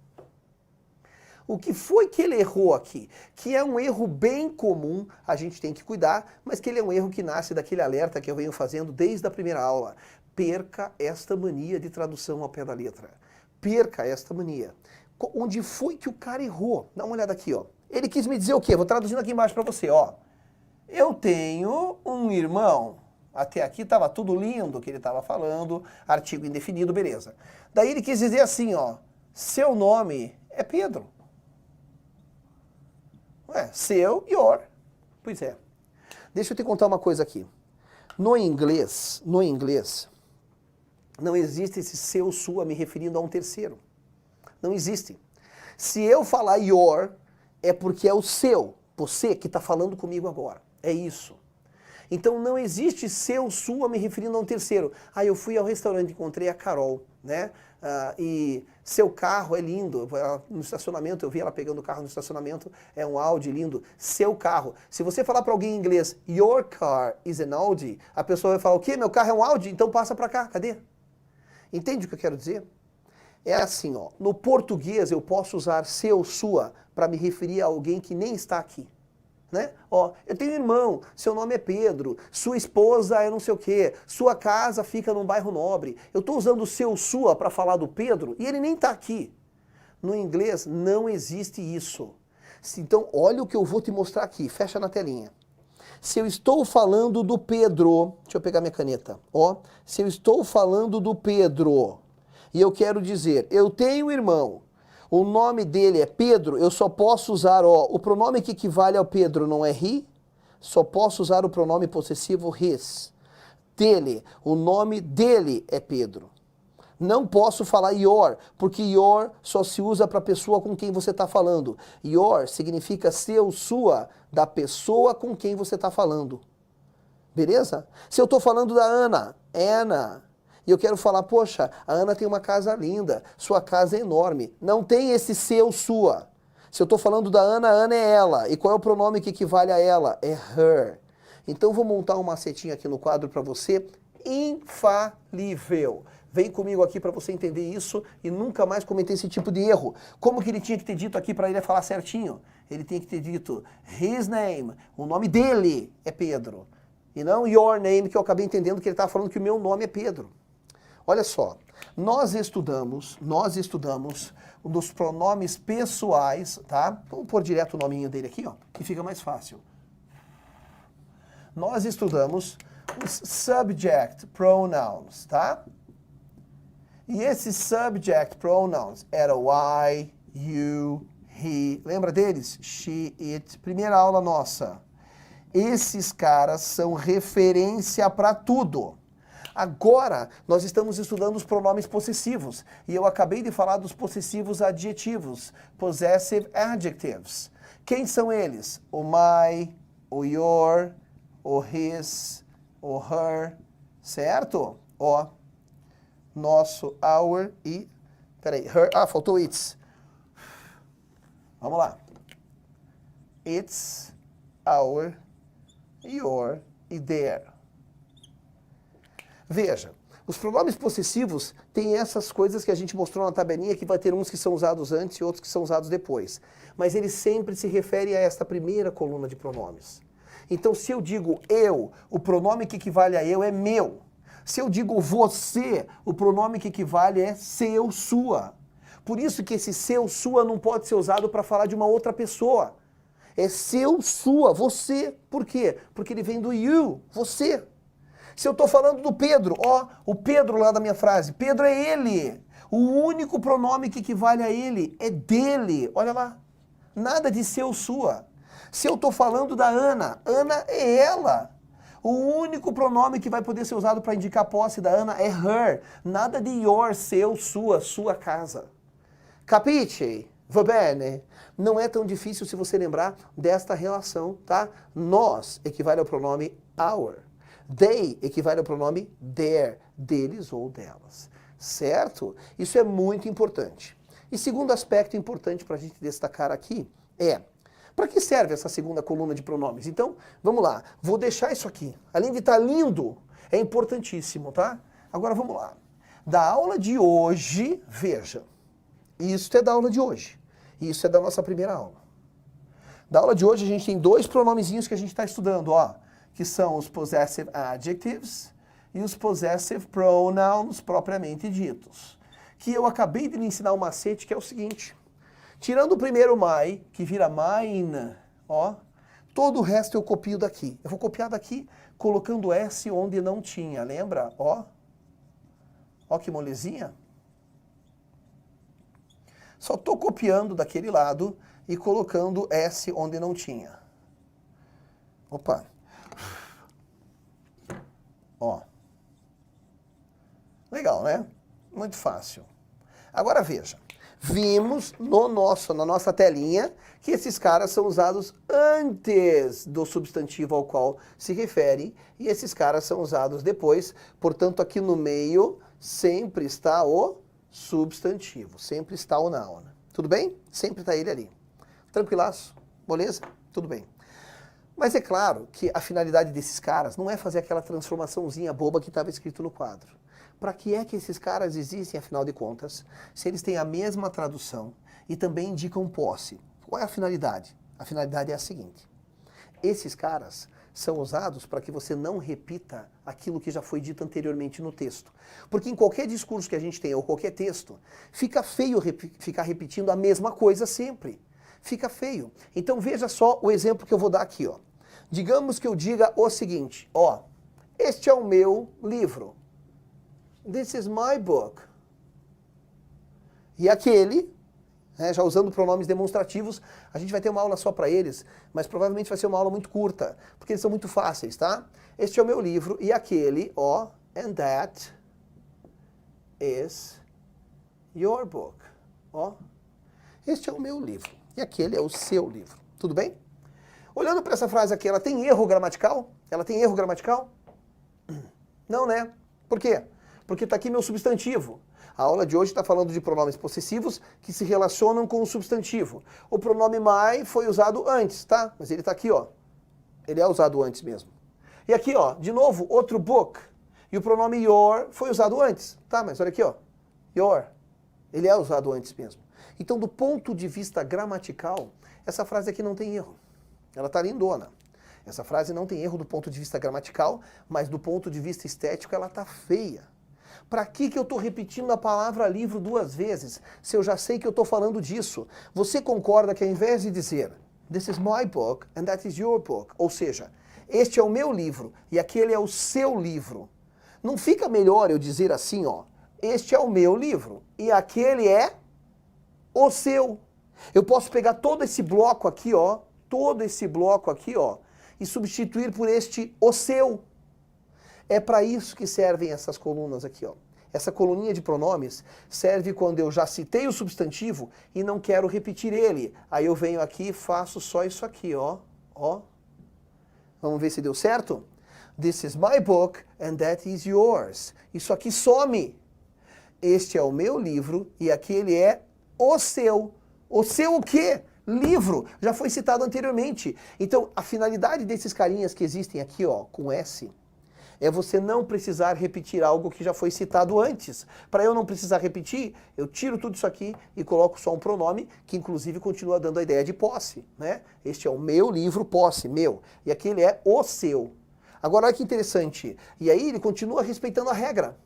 O que foi que ele errou aqui? Que é um erro bem comum, a gente tem que cuidar, mas que ele é um erro que nasce daquele alerta que eu venho fazendo desde a primeira aula. Perca esta mania de tradução ao pé da letra. Perca esta mania. Onde foi que o cara errou? Dá uma olhada aqui, ó. Ele quis me dizer o quê? Vou traduzindo aqui embaixo para você, ó. Eu tenho um irmão. Até aqui estava tudo lindo o que ele estava falando, artigo indefinido, beleza. Daí ele quis dizer assim, ó. Seu nome é Pedro. Seu, your. Pois é. Deixa eu te contar uma coisa aqui. No inglês, não existe esse seu, sua me referindo a um terceiro. Não existe. Se eu falar your, é porque é o seu, você que está falando comigo agora. É isso. Então não existe seu, sua, me referindo a um terceiro. Ah, eu fui ao restaurante, encontrei a Carol, né? E seu carro é lindo. No estacionamento, eu vi ela pegando o carro no estacionamento, é um Audi lindo. Seu carro. Se você falar para alguém em inglês, your car is an Audi, a pessoa vai falar, o quê? Meu carro é um Audi? Então passa para cá, cadê? Entende o que eu quero dizer? É assim, ó. No português eu posso usar seu, sua, para me referir a alguém que nem está aqui. Né? Ó, eu tenho um irmão, seu nome é Pedro, sua esposa é não sei o quê, sua casa fica num bairro nobre. Eu estou usando o seu, sua para falar do Pedro e ele nem está aqui. No inglês não existe isso. Então, olha o que eu vou te mostrar aqui, fecha na telinha. Se eu estou falando do Pedro, deixa eu pegar minha caneta, ó. Se eu estou falando do Pedro e eu quero dizer, eu tenho um irmão, o nome dele é Pedro, eu só posso usar, ó, o pronome que equivale ao Pedro não é he, só posso usar o pronome possessivo his. Dele, o nome dele é Pedro. Não posso falar your, porque your só se usa para a pessoa com quem você está falando. Your significa seu, sua, da pessoa com quem você está falando. Beleza? Se eu estou falando da Ana, Anna, e eu quero falar, poxa, a Ana tem uma casa linda, sua casa é enorme. Não tem esse seu, sua. Se eu estou falando da Ana, Ana é ela. E qual é o pronome que equivale a ela? É her. Então vou montar um macetinho aqui no quadro para você, infalível. Vem comigo aqui para você entender isso e nunca mais cometer esse tipo de erro. Como que ele tinha que ter dito aqui para ele falar certinho? Ele tinha que ter dito, his name, o nome dele é Pedro. E não your name, que eu acabei entendendo que ele estava falando que o meu nome é Pedro. Olha só, nós estudamos um dos pronomes pessoais, tá? Vamos pôr direto o nominho dele aqui, ó, que fica mais fácil. Nós estudamos os subject pronouns, tá? E esses subject pronouns eram I, you, he. Lembra deles? She, it. Primeira aula nossa. Esses caras são referência para tudo. Agora, nós estamos estudando os pronomes possessivos. E eu acabei de falar dos possessivos adjetivos. Possessive adjectives. Quem são eles? O my, o your, o his, o her. Certo? Ó. Nosso, our e... Peraí, her... Ah, faltou its. Vamos lá. It's, our, your e their. Veja, os pronomes possessivos têm essas coisas que a gente mostrou na tabelinha, que vai ter uns que são usados antes e outros que são usados depois. Mas ele sempre se refere a esta primeira coluna de pronomes. Então, se eu digo eu, o pronome que equivale a eu é meu. Se eu digo você, o pronome que equivale é seu, sua. Por isso que esse seu, sua não pode ser usado para falar de uma outra pessoa. É seu, sua, você. Por quê? Porque ele vem do you, você. Se eu estou falando do Pedro, ó, o Pedro lá da minha frase, Pedro é ele. O único pronome que equivale a ele é dele. Olha lá, nada de seu, sua. Se eu estou falando da Ana, Ana é ela. O único pronome que vai poder ser usado para indicar a posse da Ana é her. Nada de your, seu, sua casa. Capisce? Va bene? Não é tão difícil se você lembrar desta relação, tá? Nós equivale ao pronome our. They equivale ao pronome their, deles ou delas. Certo? Isso é muito importante. E segundo aspecto importante para a gente destacar aqui é, para que serve essa segunda coluna de pronomes? Então, vamos lá. Vou deixar isso aqui. Além de estar lindo, é importantíssimo, tá? Agora vamos lá. Da aula de hoje, veja, isso é da aula de hoje. Isso é da nossa primeira aula. Da aula de hoje a gente tem dois pronomezinhos que a gente está estudando, ó, que são os possessive adjectives e os possessive pronouns propriamente ditos. Que eu acabei de lhe ensinar um macete que é o seguinte. Tirando o primeiro my, que vira mine, ó, todo o resto eu copio daqui. Eu vou copiar daqui colocando S onde não tinha, lembra? Ó, ó que molezinha. Só estou copiando daquele lado e colocando S onde não tinha. Opa. Ó. Legal, né? Muito fácil. Agora veja. Vimos na nossa telinha que esses caras são usados antes do substantivo ao qual se refere e esses caras são usados depois. Portanto, aqui no meio sempre está o substantivo, sempre está o noun. Tudo bem? Sempre está ele ali. Tranquilaço? Beleza? Tudo bem. Mas é claro que a finalidade desses caras não é fazer aquela transformaçãozinha boba que estava escrito no quadro. Para que é que esses caras existem, afinal de contas, se eles têm a mesma tradução e também indicam posse? Qual é a finalidade? A finalidade é a seguinte. Esses caras são usados para que você não repita aquilo que já foi dito anteriormente no texto. Porque em qualquer discurso que a gente tem, ou qualquer texto, fica feio ficar repetindo a mesma coisa sempre. Fica feio. Então veja só o exemplo que eu vou dar aqui, ó. Digamos que eu diga o seguinte, ó, este é o meu livro. This is my book. E aquele, né, já usando pronomes demonstrativos, a gente vai ter uma aula só para eles, mas provavelmente vai ser uma aula muito curta, porque eles são muito fáceis, tá? Este é o meu livro e aquele, ó, and that is your book. Ó, este é o meu livro e aquele é o seu livro. Tudo bem? Olhando para essa frase aqui, ela tem erro gramatical? Ela tem erro gramatical? Não, né? Por quê? Porque está aqui meu substantivo. A aula de hoje está falando de pronomes possessivos que se relacionam com o substantivo. O pronome my foi usado antes, tá? Mas ele está aqui, ó. Ele é usado antes mesmo. E aqui, ó, de novo, outro book. E o pronome your foi usado antes, tá? Mas olha aqui, ó. Your. Ele é usado antes mesmo. Então, do ponto de vista gramatical, essa frase aqui não tem erro. Ela está lindona. Essa frase não tem erro do ponto de vista gramatical, mas do ponto de vista estético ela está feia. Para que eu estou repetindo a palavra livro duas vezes, se eu já sei que eu estou falando disso? Você concorda que ao invés de dizer This is my book and that is your book, ou seja, este é o meu livro e aquele é o seu livro, não fica melhor eu dizer assim, ó, este é o meu livro e aquele é o seu? Eu posso pegar todo esse bloco aqui, ó, e substituir por este o seu. É para isso que servem essas colunas aqui, ó. Essa coluninha de pronomes serve quando eu já citei o substantivo e não quero repetir ele. Aí eu venho aqui e faço só isso aqui, ó. Ó. Vamos ver se deu certo? This is my book and that is yours. Isso aqui some. Este é o meu livro e aquele é o seu. O seu o quê? Livro. Já foi citado anteriormente. Então, a finalidade desses carinhas que existem aqui, ó, com S, é você não precisar repetir algo que já foi citado antes. Para eu não precisar repetir, eu tiro tudo isso aqui e coloco só um pronome, que inclusive continua dando a ideia de posse, né? Este é o meu livro, posse, meu. E aquele é o seu. Agora, olha que interessante. E aí ele continua respeitando a regra.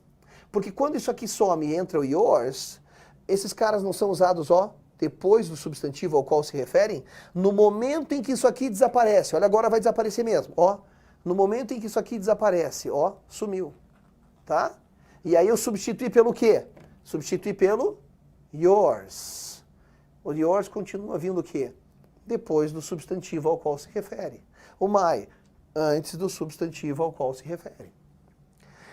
Porque quando isso aqui some e entra o yours, esses caras não são usados, ó, depois do substantivo ao qual se referem, no momento em que isso aqui desaparece. Olha, agora vai desaparecer mesmo, ó. No momento em que isso aqui desaparece, ó, sumiu, tá? E aí eu substituí pelo quê? Substituí pelo yours. O yours continua vindo o quê? Depois do substantivo ao qual se refere. O my, antes do substantivo ao qual se refere.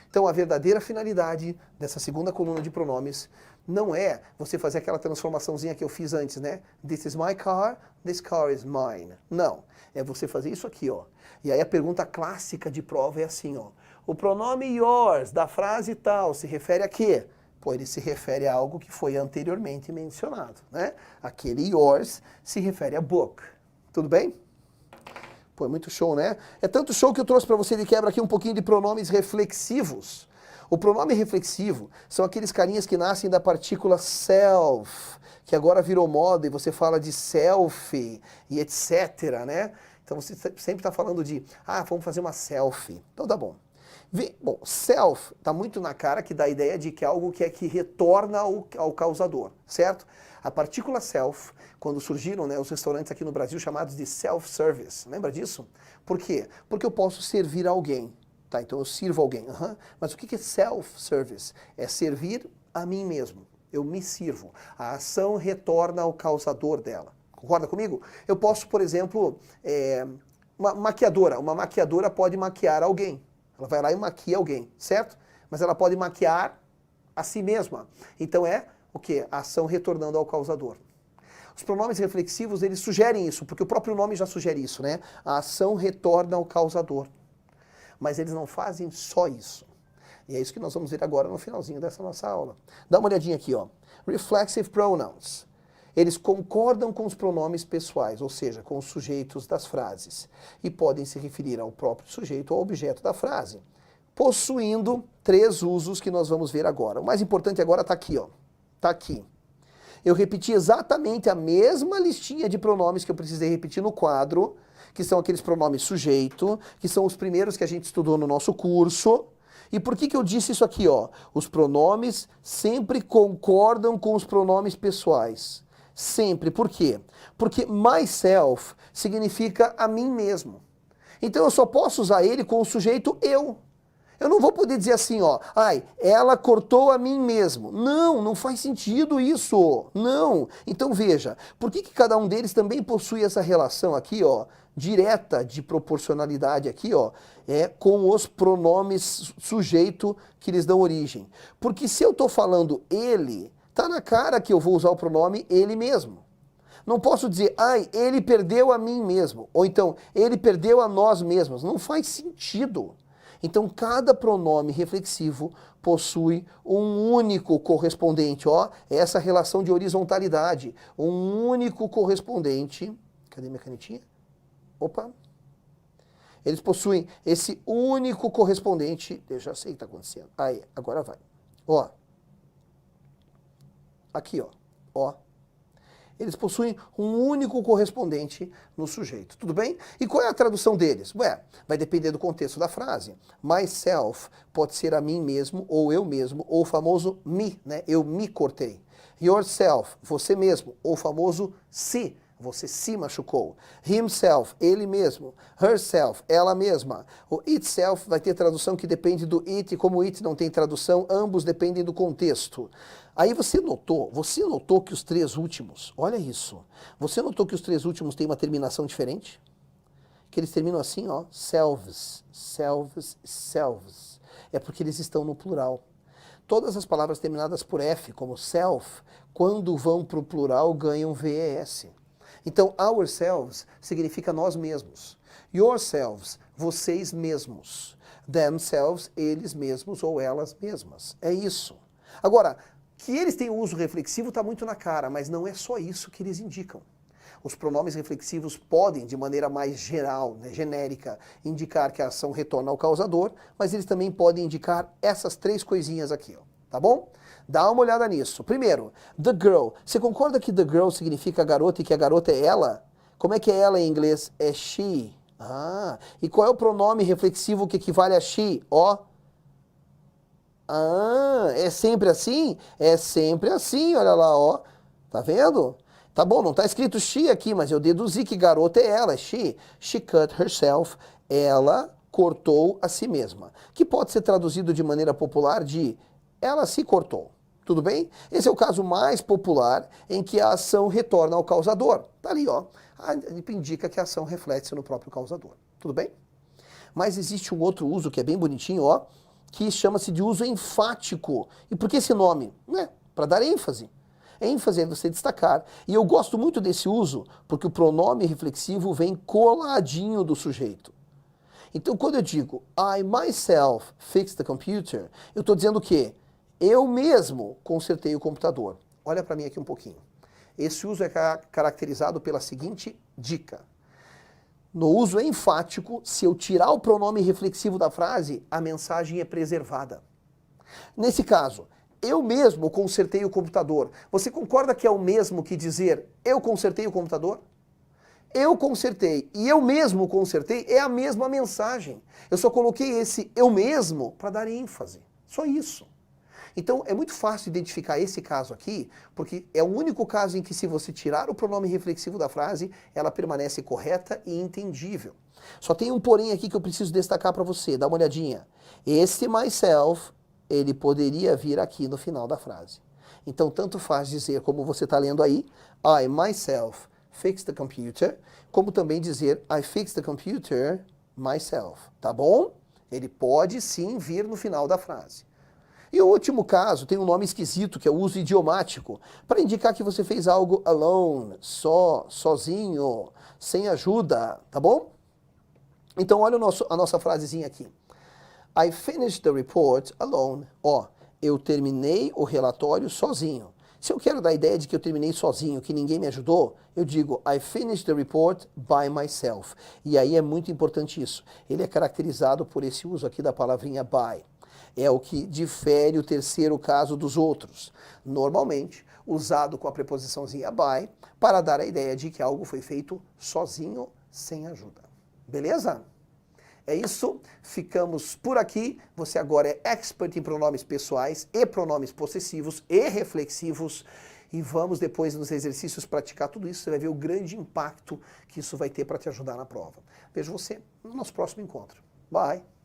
Então a verdadeira finalidade dessa segunda coluna de pronomes não é você fazer aquela transformaçãozinha que eu fiz antes, né? This is my car, this car is mine. Não, é você fazer isso aqui, ó. E aí a pergunta clássica de prova é assim, ó. O pronome yours da frase tal se refere a quê? Pô, ele se refere a algo que foi anteriormente mencionado, né? Aquele yours se refere a book. Tudo bem? Pô, é muito show, né? É tanto show que eu trouxe para você de quebra aqui um pouquinho de pronomes reflexivos. O pronome reflexivo são aqueles carinhas que nascem da partícula self, que agora virou moda e você fala de selfie e etc, né? Então você sempre está falando de, vamos fazer uma selfie. Então tá bom. Bom, self está muito na cara que dá a ideia de que é algo que retorna ao causador, certo? A partícula self, quando surgiram, né, os restaurantes aqui no Brasil chamados de self-service, lembra disso? Por quê? Porque eu posso servir alguém. Tá, então eu sirvo alguém. Mas o que é self-service? É servir a mim mesmo. Eu me sirvo. A ação retorna ao causador dela. Concorda comigo? Eu posso, por exemplo, uma maquiadora pode maquiar alguém. Ela vai lá e maquia alguém, certo? Mas ela pode maquiar a si mesma. Então é O quê? A ação retornando ao causador. Os pronomes reflexivos, eles sugerem isso, porque o próprio nome já sugere isso, né? A ação retorna ao causador. Mas eles não fazem só isso. E é isso que nós vamos ver agora no finalzinho dessa nossa aula. Dá uma olhadinha aqui, ó. Reflexive pronouns. Eles concordam com os pronomes pessoais, ou seja, com os sujeitos das frases, e podem se referir ao próprio sujeito ou ao objeto da frase, possuindo 3 usos que nós vamos ver agora. O mais importante agora está aqui, ó. Está aqui. Eu repeti exatamente a mesma listinha de pronomes que eu precisei repetir no quadro, que são aqueles pronomes sujeito, que são os primeiros que a gente estudou no nosso curso. E por que eu disse isso aqui, ó? Os pronomes sempre concordam com os pronomes pessoais. Sempre. Por quê? Porque myself significa a mim mesmo. Então eu só posso usar ele com o sujeito eu. Eu não vou poder dizer assim, ó, ai, ela cortou a mim mesmo. Não, não faz sentido isso. Não. Então veja, por que cada um deles também possui essa relação aqui, ó, direta de proporcionalidade aqui, ó, com os pronomes sujeito que lhes dão origem? Porque se eu estou falando ele, tá na cara que eu vou usar o pronome ele mesmo. Não posso dizer, ai, ele perdeu a mim mesmo. Ou então, ele perdeu a nós mesmos. Não faz sentido. Então, cada pronome reflexivo possui um único correspondente, ó, essa relação de horizontalidade. Um único correspondente. Cadê minha canetinha? Opa. Eles possuem esse único correspondente. Eu já sei o que está acontecendo. Aí, agora vai. Ó. Aqui, ó. Ó. Eles possuem um único correspondente no sujeito, tudo bem? E qual é a tradução deles? Ué, vai depender do contexto da frase. Myself pode ser a mim mesmo, ou eu mesmo, ou o famoso me, né? Eu me cortei. Yourself, você mesmo, ou o famoso se, você se machucou. Himself, ele mesmo. Herself, ela mesma. O itself vai ter tradução que depende do it, como it não tem tradução, ambos dependem do contexto. Aí você notou que os 3 últimos, olha isso, você notou que os 3 últimos têm uma terminação diferente? Que eles terminam assim, ó, selves, selves, selves. É porque eles estão no plural. Todas as palavras terminadas por F, como self, quando vão para o plural, ganham VES. Então, ourselves significa nós mesmos. Yourselves, vocês mesmos. Themselves, eles mesmos ou elas mesmas. É isso. Agora, que eles têm o uso reflexivo está muito na cara, mas não é só isso que eles indicam. Os pronomes reflexivos podem, de maneira mais geral, né, genérica, indicar que a ação retorna ao causador, mas eles também podem indicar essas 3 coisinhas aqui, ó, tá bom? Dá uma olhada nisso. Primeiro, the girl. Você concorda que the girl significa garota e que a garota é ela? Como é que é ela em inglês? É she. Ah, e qual é o pronome reflexivo que equivale a she? Ó. Ah, é sempre assim? É sempre assim, olha lá, ó. Tá vendo? Tá bom, não tá escrito she aqui, mas eu deduzi que garota é ela, é she. She cut herself. Ela cortou a si mesma. Que pode ser traduzido de maneira popular de ela se cortou. Tudo bem? Esse é o caso mais popular em que a ação retorna ao causador. Tá ali, ó. Indica que a ação reflete-se no próprio causador. Tudo bem? Mas existe um outro uso que é bem bonitinho, ó, que chama-se de uso enfático. E por que esse nome? Para dar ênfase. ênfase é você destacar. E eu gosto muito desse uso porque o pronome reflexivo vem coladinho do sujeito. Então, quando eu digo I myself fixed the computer, eu estou dizendo o quê? Eu mesmo consertei o computador. Olha para mim aqui um pouquinho. Esse uso é caracterizado pela seguinte dica. No uso enfático, se eu tirar o pronome reflexivo da frase, a mensagem é preservada. Nesse caso, eu mesmo consertei o computador. Você concorda que é o mesmo que dizer eu consertei o computador? Eu consertei e eu mesmo consertei é a mesma mensagem. Eu só coloquei esse eu mesmo para dar ênfase. Só isso. Então é muito fácil identificar esse caso aqui, porque é o único caso em que se você tirar o pronome reflexivo da frase, ela permanece correta e entendível. Só tem um porém aqui que eu preciso destacar para você, dá uma olhadinha. Esse myself, ele poderia vir aqui no final da frase. Então tanto faz dizer, como você está lendo aí, I myself fixed the computer, como também dizer I fixed the computer myself, tá bom? Ele pode sim vir no final da frase. E o último caso tem um nome esquisito, que é o uso idiomático, para indicar que você fez algo alone, só, sozinho, sem ajuda, tá bom? Então olha a nossa frasezinha aqui. I finished the report alone. Ó, eu terminei o relatório sozinho. Se eu quero dar a ideia de que eu terminei sozinho, que ninguém me ajudou, eu digo I finished the report by myself. E aí é muito importante isso. Ele é caracterizado por esse uso aqui da palavrinha by. É o que difere o terceiro caso dos outros. Normalmente, usado com a preposiçãozinha by para dar a ideia de que algo foi feito sozinho, sem ajuda. Beleza? É isso, ficamos por aqui. Você agora é expert em pronomes pessoais e pronomes possessivos e reflexivos. E vamos depois nos exercícios praticar tudo isso. Você vai ver o grande impacto que isso vai ter para te ajudar na prova. Vejo você no nosso próximo encontro. Bye!